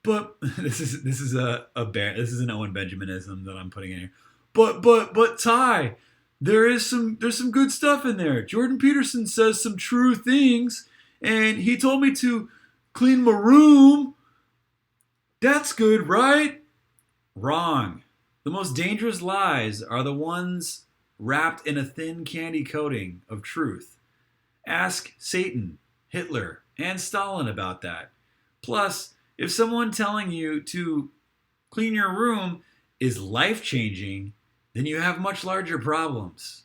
but this is this is an Owen Benjaminism that I'm putting in here. But Ty, there's some good stuff in there. Jordan Peterson says some true things, and he told me to clean my room. That's good, right? Wrong. The most dangerous lies are the ones wrapped in a thin candy coating of truth. Ask Satan, Hitler, and Stalin about that. Plus, if someone telling you to clean your room is life changing, then you have much larger problems.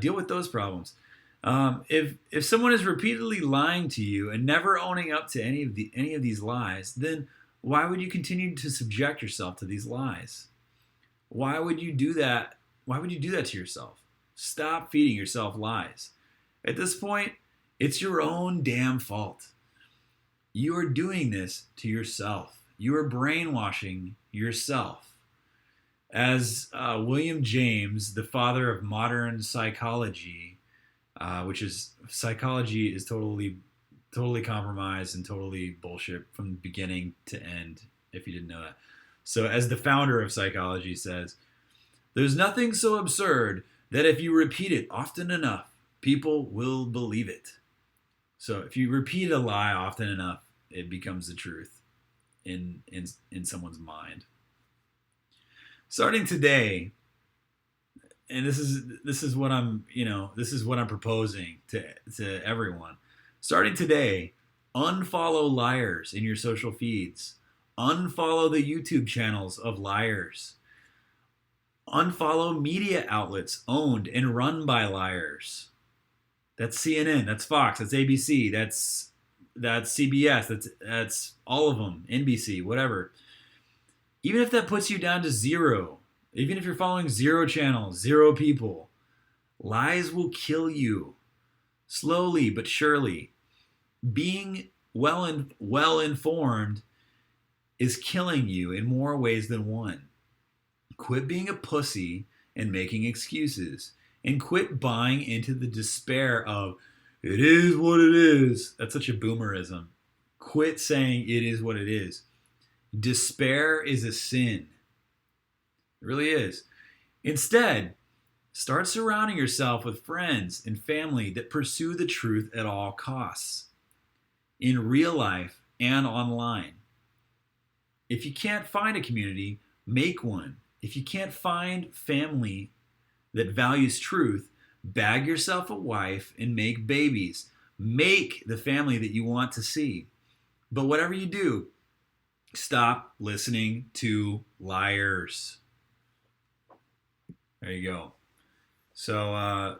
Deal with those problems. If someone is repeatedly lying to you and never owning up to any of these lies, then why would you continue to subject yourself to these lies? Why would you do that? Why would you do that to yourself? Stop feeding yourself lies. At this point, it's your own damn fault. You are doing this to yourself. You are brainwashing yourself. As William James, the father of modern psychology, which is psychology is totally compromised and totally bullshit from beginning to end, if you didn't know that. So as the founder of psychology says, there's nothing so absurd that if you repeat it often enough, people will believe it. So if you repeat a lie often enough, it becomes the truth in someone's mind. Starting today, and this is what I'm proposing to everyone. Starting today, unfollow liars in your social feeds. Unfollow the YouTube channels of liars. Unfollow media outlets owned and run by liars. That's CNN, that's Fox, that's ABC, that's CBS, that's all of them, NBC, whatever. Even if that puts you down to zero, even if you're following zero channels, zero people, lies will kill you. Slowly but surely. Being well informed is killing you in more ways than one. Quit being a pussy and making excuses. And quit buying into the despair of, it is what it is. That's such a boomerism. Quit saying it is what it is. Despair is a sin. It really is. Instead, start surrounding yourself with friends and family that pursue the truth at all costs, in real life and online. If you can't find a community, make one. If you can't find family that values truth, bag yourself a wife and make babies. Make the family that you want to see. But whatever you do, stop listening to liars. There you go. So,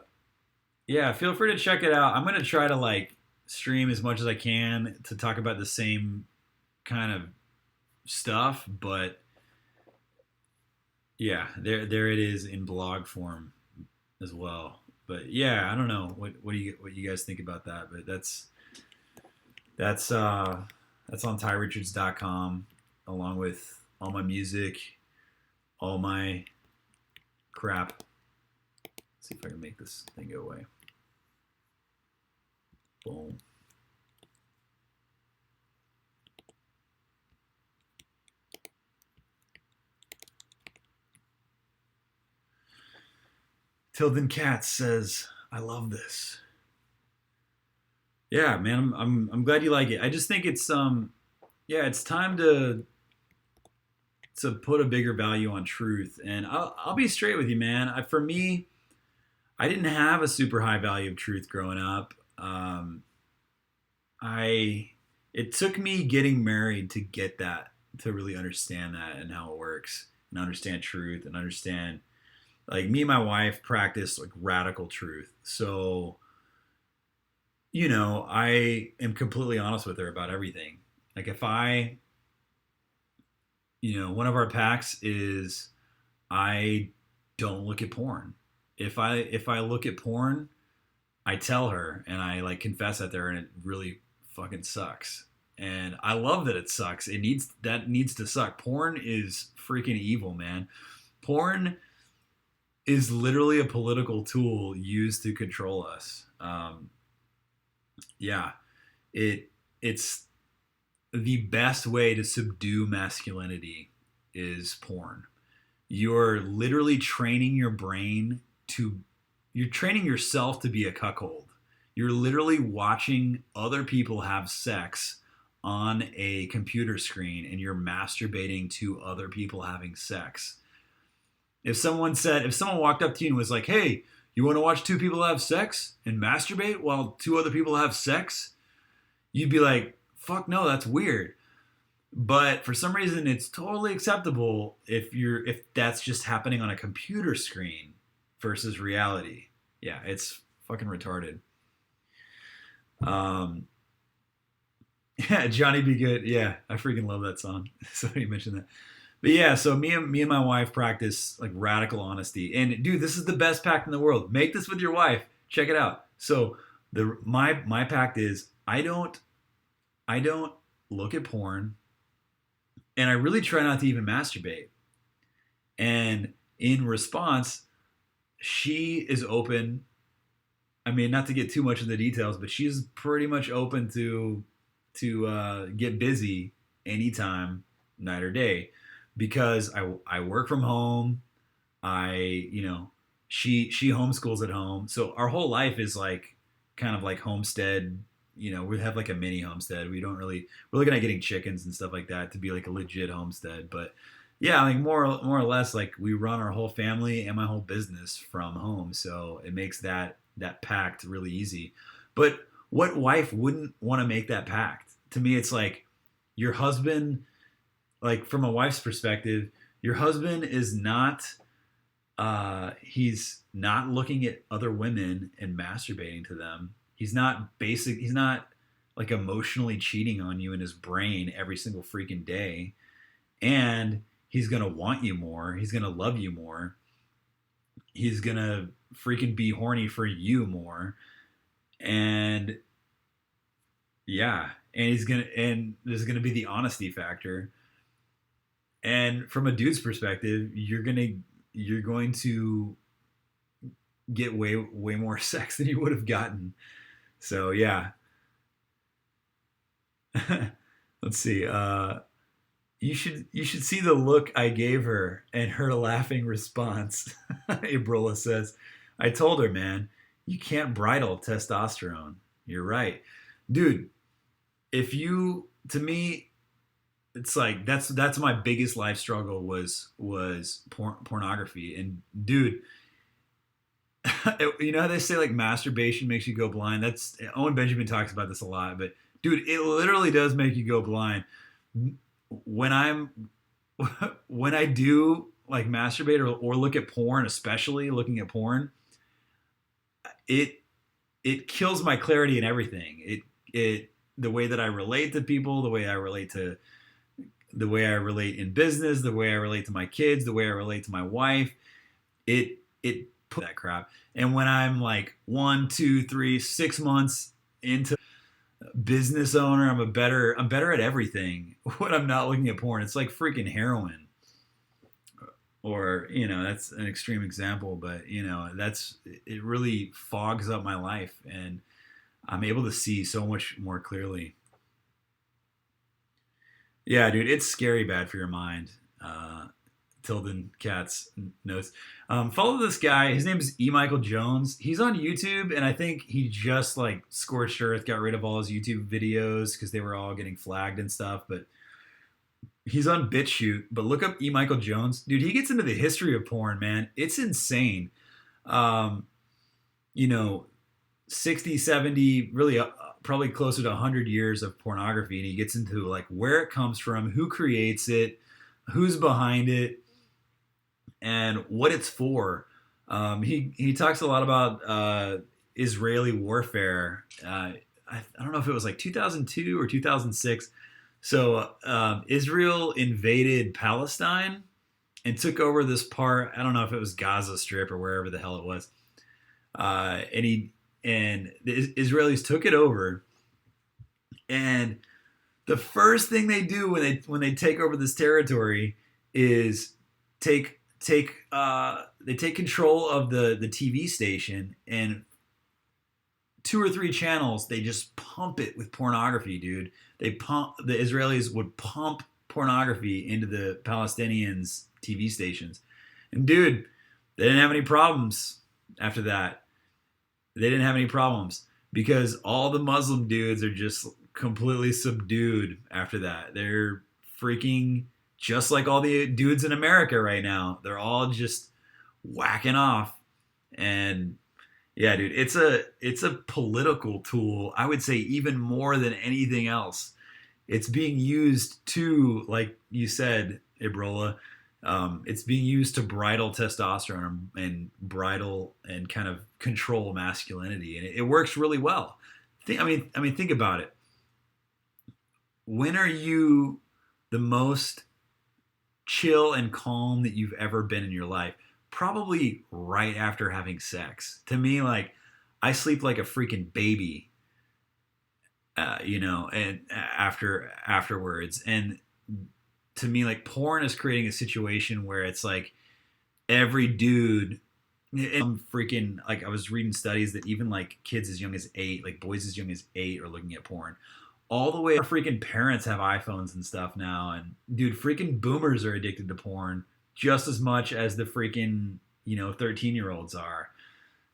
yeah, feel free to check it out. I'm going to try to stream as much as I can to talk about the same kind of stuff, but yeah, there it is in blog form as well. But yeah, I don't know what you guys think about that, but that's on tyrichards.com along with all my music, all my crap. Let's see if I can make this thing go away. Boom. Tilden Katz says, "I love this." Yeah, man, I'm glad you like it. I just think it's it's time to put a bigger value on truth. And I'll be straight with you, man. For me, I didn't have a super high value of truth growing up. It took me getting married to get that, to really understand that and how it works, and understand truth, and understand, me and my wife practice radical truth. So, I am completely honest with her about everything. If one of our pacts is I don't look at porn. If I look at porn, I tell her and I confess that to her, and it really fucking sucks. and I love that it sucks. Needs to suck. Porn is freaking evil, man. Porn is literally a political tool used to control us. Yeah, it's the best way to subdue masculinity is porn. You're literally training your brain to you're training yourself to be a cuckold. You're literally watching other people have sex on a computer screen and you're masturbating to other people having sex. If someone walked up to you and was like, "Hey, you want to watch two people have sex and masturbate while two other people have sex?" You'd be like, "Fuck no, that's weird." But for some reason, it's totally acceptable if that's just happening on a computer screen versus reality. Yeah, it's fucking retarded. Um, yeah, Johnny Be Good. Yeah, I freaking love that song. Somebody mentioned that. But yeah, so me and my wife practice like radical honesty. And dude, this is the best pact in the world. Make this with your wife. Check it out. So my pact is I don't look at porn, and I really try not to even masturbate. And in response, she is open. I mean, not to get too much into the details, but she's pretty much open to get busy anytime, night or day, because I work from home. I she homeschools at home, so our whole life is like kind of like homestead. We have like a mini homestead. We're looking at getting chickens and stuff like that to be like a legit homestead. But yeah, like more or less, like we run our whole family and my whole business from home, so it makes that pact really easy. But what wife wouldn't want to make that pact? To me, it's like your husband, like from a wife's perspective, your husband is not he's not looking at other women and masturbating to them. He's not like emotionally cheating on you in his brain every single freaking day. And he's gonna want you more. He's gonna love you more. He's gonna freaking be horny for you more. And yeah, and there's gonna be the honesty factor. And from a dude's perspective, you're going to get way more sex than you would have gotten. So yeah. Let's see. You should see the look I gave her and her laughing response. Abrola says, "I told her, man, you can't bridle testosterone. You're right, dude. If you to me, it's like that's my biggest life struggle was pornography. And dude, you know how they say like masturbation makes you go blind? That's Owen Benjamin talks about this a lot, but dude, it literally does make you go blind. When I'm when I do like masturbate or look at porn, especially looking at porn, it it kills my clarity and everything. It the way that I relate to people, the way I relate in business, the way I relate to my kids, the way I relate to my wife, it put that crap. And when I'm like 1, 2, 3, 6 months into business owner, I'm better at everything when I'm not looking at porn. It's like freaking heroin. Or, that's an extreme example, but it really fogs up my life and I'm able to see so much more clearly. Yeah, dude, it's scary bad for your mind. Tilden Katz notes. Follow this guy. His name is E. Michael Jones. He's on YouTube, and I think he just like scorched earth, got rid of all his YouTube videos because they were all getting flagged and stuff. But he's on BitChute. But look up E. Michael Jones, dude. He gets into the history of porn, man. It's insane. Um, you know, 60, 70, really probably closer to 100 years of pornography, and he gets into like where it comes from, who creates it, who's behind it, and what it's for. He talks a lot about Israeli warfare. I don't know if it was like 2002 or 2006. So Israel invaded Palestine and took over this part. I don't know if it was Gaza Strip or wherever the hell it was. And the Israelis took it over, and The first thing they do when they take over this territory is they take control of the TV station, and two or three channels they just pump it with pornography, dude. The Israelis would pump pornography into the Palestinians' TV stations, and dude, they didn't have any problems after that. They didn't have any problems because all the Muslim dudes are just completely subdued after that. They're freaking just like all the dudes in America right now. They're all just whacking off. And yeah, dude, it's a political tool. I would say even more than anything else. It's being used to, like you said, Ibrola, it's being used to bridle testosterone and bridle and kind of control masculinity, and it works really well. Think about it. When are you the most chill and calm that you've ever been in your life? Probably right after having sex. To me, like, I sleep like a freaking baby, and afterwards. And to me, like, porn is creating a situation where it's like every dude, freaking, like, I was reading studies that even like kids as young as 8, like boys as young as 8 are looking at porn. All the way, our freaking parents have iPhones and stuff now, and dude, freaking boomers are addicted to porn just as much as the freaking 13-year-olds are.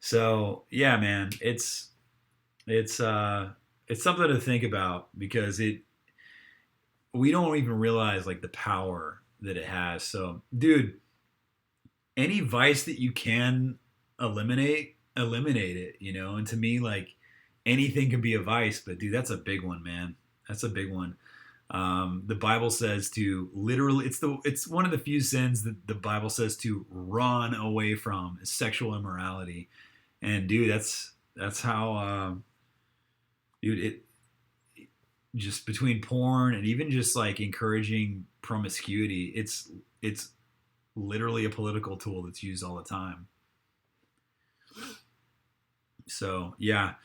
So yeah, man, it's something to think about because we don't even realize like the power that it has. So dude, any vice that you can eliminate it, and to me, like, anything can be a vice, but dude, that's a big one, man. That's a big one. The Bible says to literally, it's one of the few sins that the Bible says to run away from is sexual immorality. And dude, that's how, dude, it just between porn and even just like encouraging promiscuity, it's literally a political tool that's used all the time. So yeah.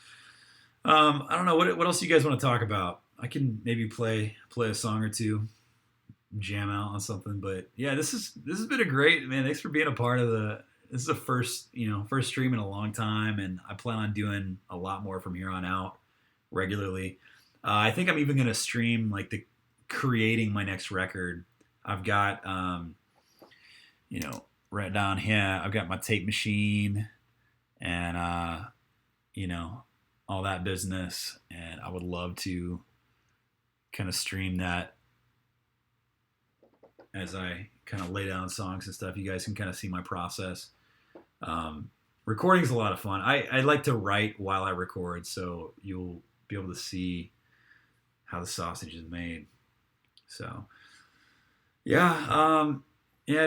I don't know what else you guys want to talk about. I can maybe play a song or two, jam out on something. But yeah, this has been a great, man. Thanks for being a part of the. This is the first stream in a long time, and I plan on doing a lot more from here on out regularly. I think I'm even gonna stream like the creating my next record. I've got right down here. I've got my tape machine, and all that business, and I would love to kind of stream that as I kind of lay down songs and stuff. You guys can kind of see my process. Recording is a lot of fun. I like to write while I record, so you'll be able to see how the sausage is made. So yeah,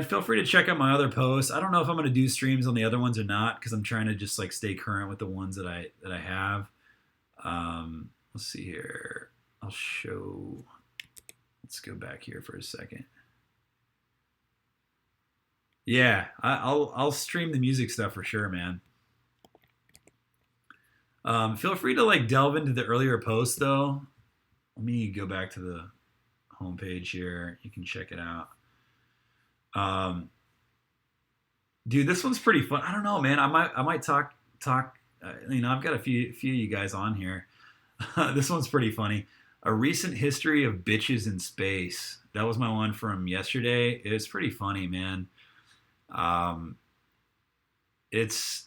feel free to check out my other posts. I don't know if I'm going to do streams on the other ones or not because I'm trying to just like stay current with the ones that I have. Let's see here. Let's go back here for a second. Yeah, I'll stream the music stuff for sure, man. Feel free to like delve into the earlier posts though. Let me go back to the homepage here. You can check it out. Dude, this one's pretty fun. I don't know, man. I might talk. I've got a few of you guys on here. This one's pretty funny. A recent history of bitches in space. That was my one from yesterday. It was pretty funny, man. It's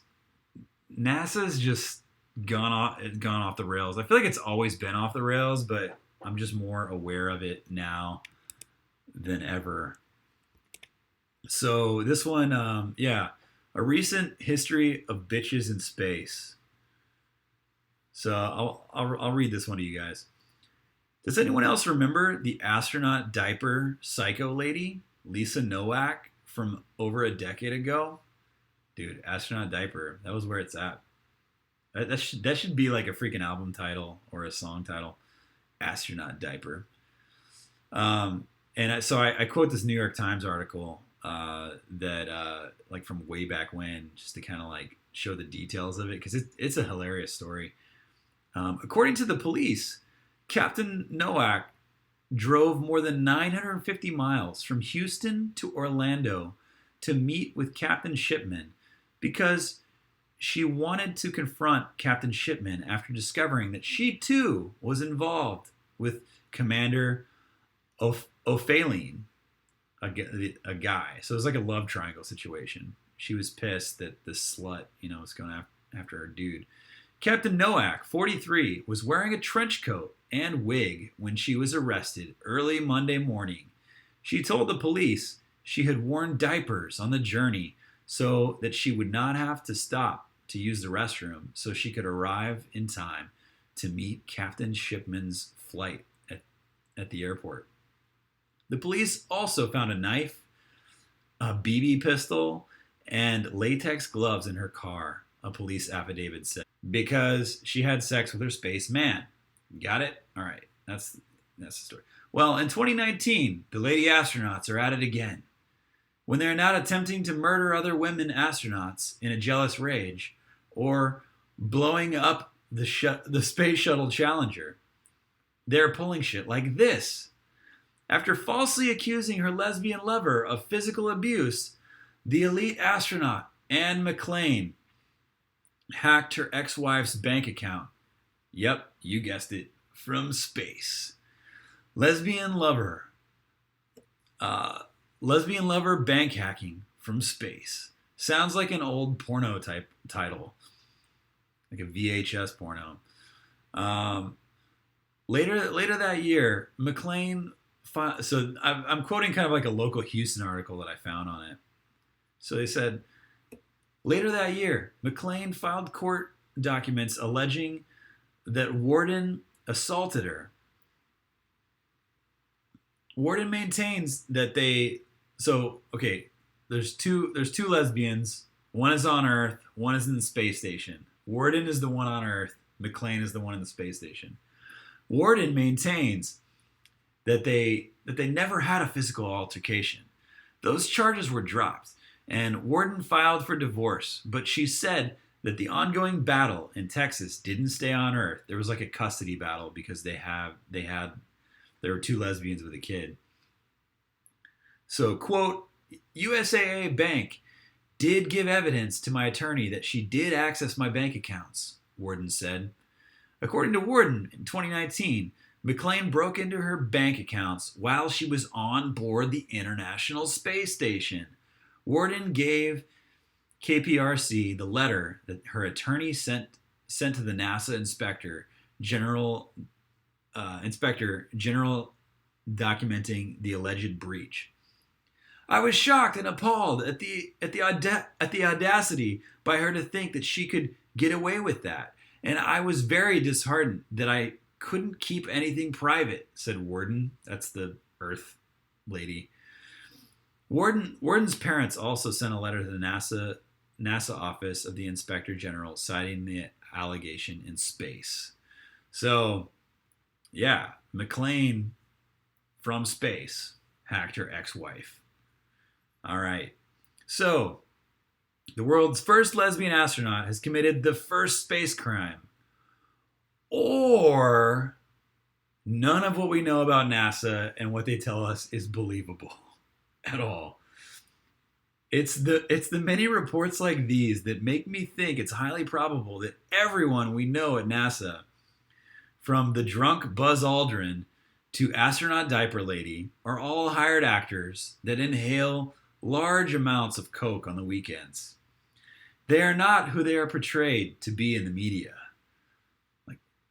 NASA's just gone off the rails. I feel like it's always been off the rails, but I'm just more aware of it now than ever. So this one, a recent history of bitches in space. So I'll read this one to you guys. Does anyone else remember the astronaut diaper psycho lady, Lisa Nowak, from over a decade ago? Dude, astronaut diaper, that was where it's at. That should be like a freaking album title or a song title, astronaut diaper. So I quote this New York Times article that like from way back when, just to kind of like show the details of it, because it's a hilarious story. According to the police, Captain Nowak drove more than 950 miles from Houston to Orlando to meet with Captain Shipman because she wanted to confront Captain Shipman after discovering that she too was involved with Commander O'Faline, a guy. So it was like a love triangle situation. She was pissed that this slut, was going after her dude. Captain Nowak, 43, was wearing a trench coat and wig when she was arrested early Monday morning. She told the police she had worn diapers on the journey so that she would not have to stop to use the restroom so she could arrive in time to meet Captain Shipman's flight at the airport. The police also found a knife, a BB pistol, and latex gloves in her car, a police affidavit said, because she had sex with her space man. Got it? All right. That's the story. Well, in 2019, the lady astronauts are at it again. When they're not attempting to murder other women astronauts in a jealous rage or blowing up the Space Shuttle Challenger, they're pulling shit like this. After falsely accusing her lesbian lover of physical abuse, the elite astronaut, Anne McClain, hacked her ex-wife's bank account. Yep, you guessed it, from space. Lesbian lover bank hacking from space. Sounds like an old porno type title, like a VHS porno. Later that year, McClain. So I'm quoting kind of like a local Houston article that I found on it. So they said, later that year, McClain filed court documents alleging that Warden assaulted her. Warden maintains that there's two lesbians. One is on Earth, one is in the space station. Warden is the one on Earth, McClain is the one in the space station. Warden maintains that they never had a physical altercation. Those charges were dropped, and Warden filed for divorce, but she said that the ongoing battle in Texas didn't stay on Earth. There was like a custody battle because there were two lesbians with a kid. So, quote, USAA Bank did give evidence to my attorney that she did access my bank accounts, Warden said. According to Warden, in 2019, McClain broke into her bank accounts while she was on board the International Space Station. Warden gave KPRC the letter that her attorney sent to the NASA Inspector General documenting the alleged breach. I was shocked and appalled at the audacity by her to think that she could get away with that, and I was very disheartened that I couldn't keep anything private, said Warden. That's the Earth lady. Warden's parents also sent a letter to the NASA office of the Inspector General citing the allegation in space. So, yeah, McClain from space hacked her ex-wife. All right. So, the world's first lesbian astronaut has committed the first space crime. Or none of what we know about NASA and what they tell us is believable at all. It's the many reports like these that make me think it's highly probable that everyone we know at NASA, from the drunk Buzz Aldrin to astronaut diaper lady, are all hired actors that inhale large amounts of coke on the weekends. They are not who they are portrayed to be in the media.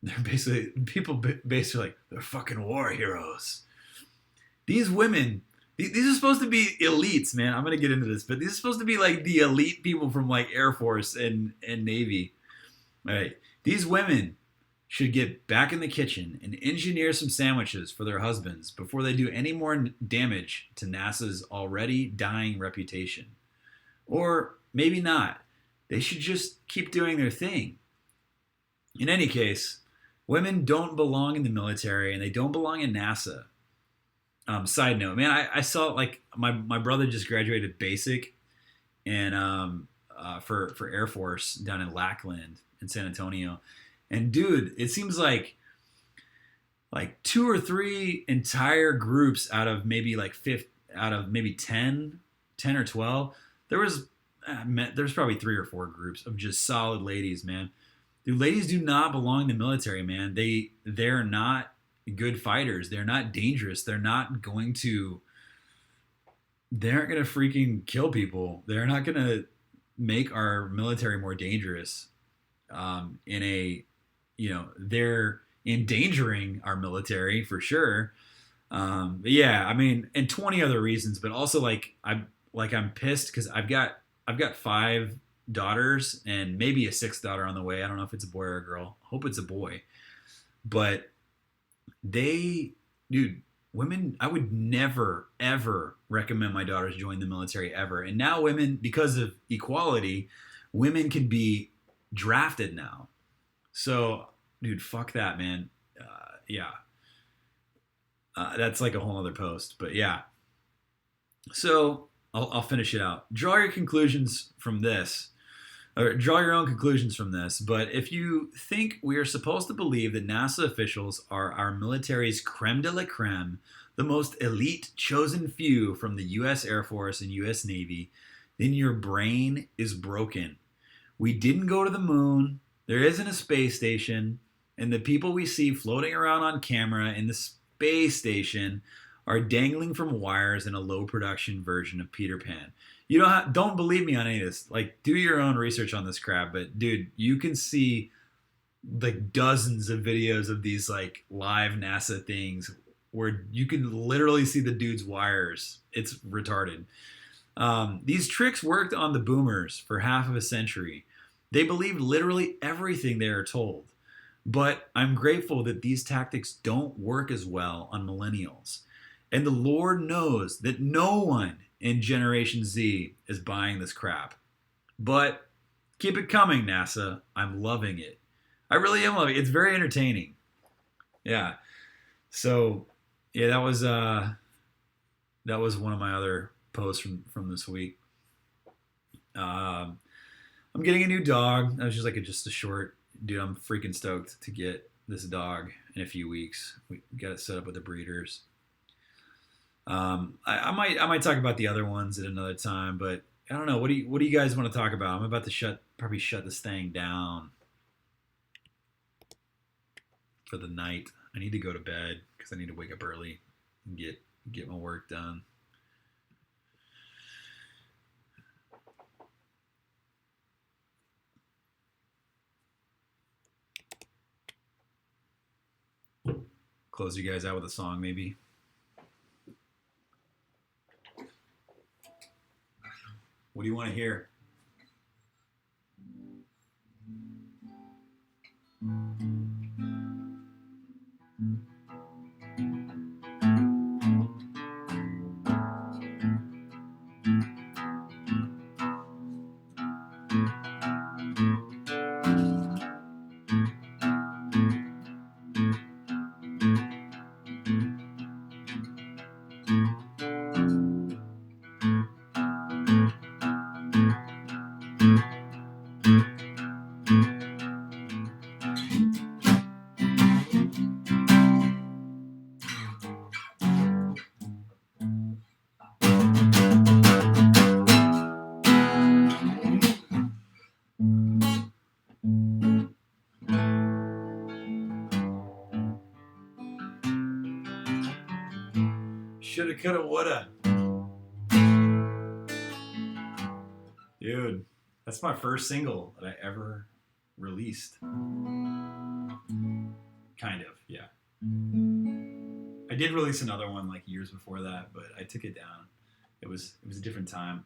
They're basically like, they're fucking war heroes. These women, these are supposed to be elites, man. I'm going to get into this, but these are supposed to be like the elite people from like Air Force and Navy. All right. These women should get back in the kitchen and engineer some sandwiches for their husbands before they do any more damage to NASA's already dying reputation. Or maybe not. They should just keep doing their thing. In any case, women don't belong in the military and they don't belong in NASA. Side note, man, I saw like my brother just graduated basic and for Air Force down in Lackland in San Antonio. And dude, it seems like like two or three entire groups out of maybe like out of maybe 10 or 12. There was there's probably three or four groups of just solid ladies, man. Dude, ladies do not belong in the military, man. They're not good fighters. They're not dangerous. They aren't gonna freaking kill people. They're not gonna make our military more dangerous. In a, they're endangering our military for sure. But yeah, I mean, and 20 other reasons, but also I'm pissed because I've got five daughters and maybe a sixth daughter on the way. I don't know if it's a boy or a girl. Hope it's a boy. But they, dude, women, I would never, ever recommend my daughters join the military ever. And now women, because of equality, women can be drafted now. So, dude, fuck that, man. Yeah. That's like a whole other post. But yeah. So I'll finish it out. Draw your conclusions from this. Or draw your own conclusions from this, but if you think we are supposed to believe that NASA officials are our military's creme de la creme, the most elite chosen few from the U.S. Air Force and U.S. Navy, then your brain is broken. We didn't go to the moon, there isn't a space station, and the people we see floating around on camera in the space station are dangling from wires in a low production version of Peter Pan. You don't believe me on any of this. Like, do your own research on this crap. But dude, you can see like dozens of videos of these like live NASA things where you can literally see the dude's wires. It's retarded. These tricks worked on the boomers for half of a century. They believed literally everything they are told. But I'm grateful that these tactics don't work as well on millennials. And the Lord knows that no one in Generation Z is buying this crap. But keep it coming, NASA. I'm loving it. I really am loving it. It's very entertaining. Yeah. So, yeah, that was one of my other posts from this week. I'm getting a new dog. That was just like just a short, dude. I'm freaking stoked to get this dog in a few weeks. We got it set up with the breeders. I might talk about the other ones at another time, but I don't know. What do you guys want to talk about? I'm about to probably shut this thing down for the night. I need to go to bed because I need to wake up early and get my work done. Close you guys out with a song, maybe. What do you want to hear? Shoulda, coulda, woulda. Dude, that's my first single that I ever released. Kind of, yeah. I did release another one like years before that, but I took it down. It was a different time.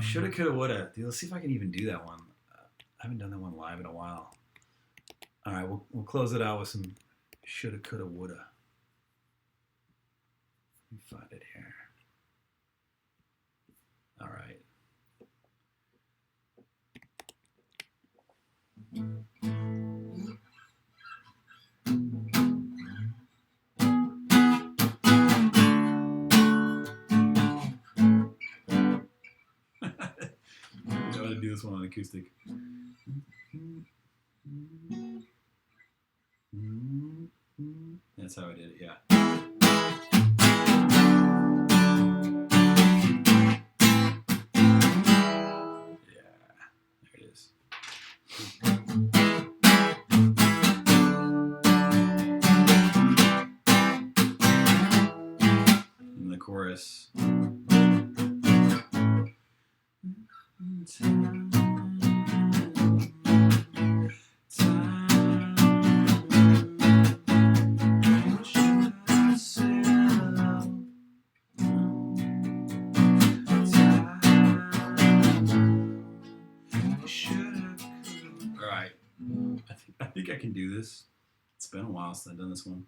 Shoulda, coulda, woulda. Dude, let's see if I can even do that one. I haven't done that one live in a while. All right, we'll close it out with some shoulda, coulda, woulda. Let me find it here. All right. I'm going to do this one on acoustic. That's how I did it, yeah. There it is. And the chorus. Alright. I think I can do this. It's been a while since I've done this one.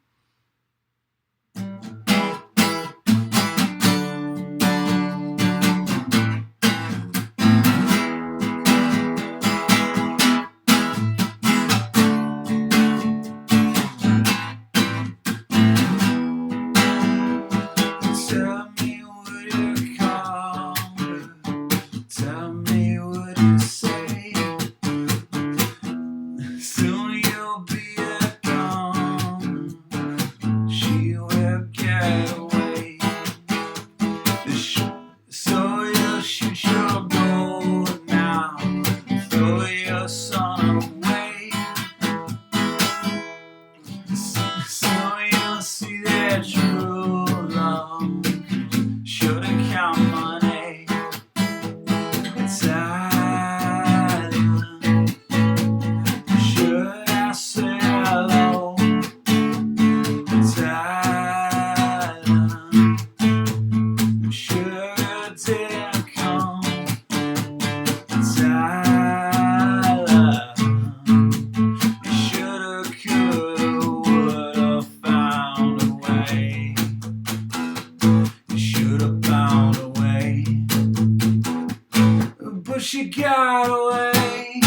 She got away.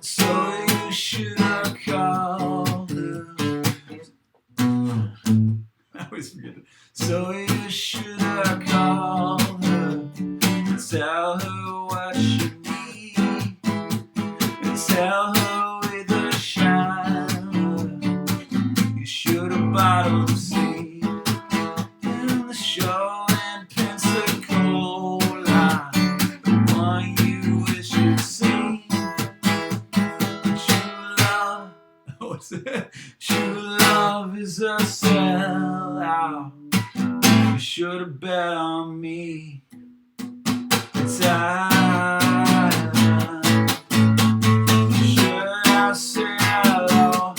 So you should have called her. I always forget it. So you should have called her. Tell her what you need. Tell her with a shine. You should have bottled the seed in the show and Pensacola, the one you wish you'd seen. True love, what's it? True love is a sellout. You should have bet on me. Should I say hello?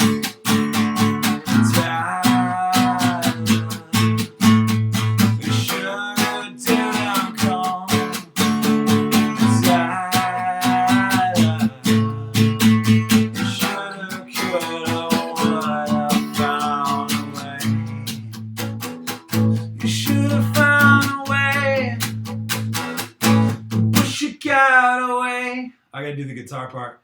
You should have didn't come. You should have could have would have found a way. You should have found a way. She got away. I gotta do the guitar part.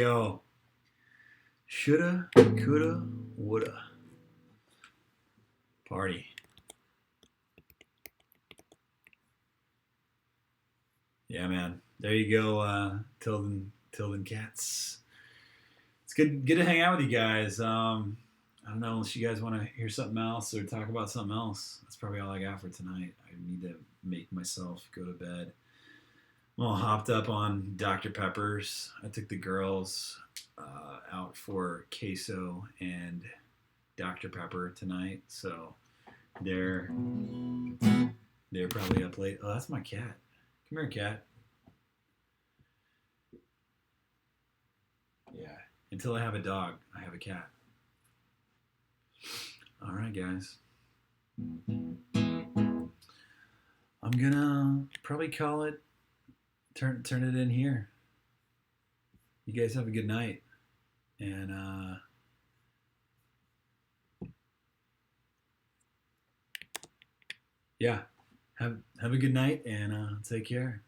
go. Shoulda, coulda, woulda. Party. Yeah, man. There you go, Tilden Cats. It's good to hang out with you guys. I don't know unless you guys want to hear something else or talk about something else. That's probably all I got for tonight. I need to make myself go to bed. I'm all hopped up on Dr. Peppers. I took the girls out for queso and Dr. Pepper tonight, so they're probably up late. Oh, that's my cat. Come here, cat. Yeah. Until I have a dog, I have a cat. All right, guys. I'm gonna probably call it. Turn it in here. You guys have a good night, and yeah, have a good night, and take care.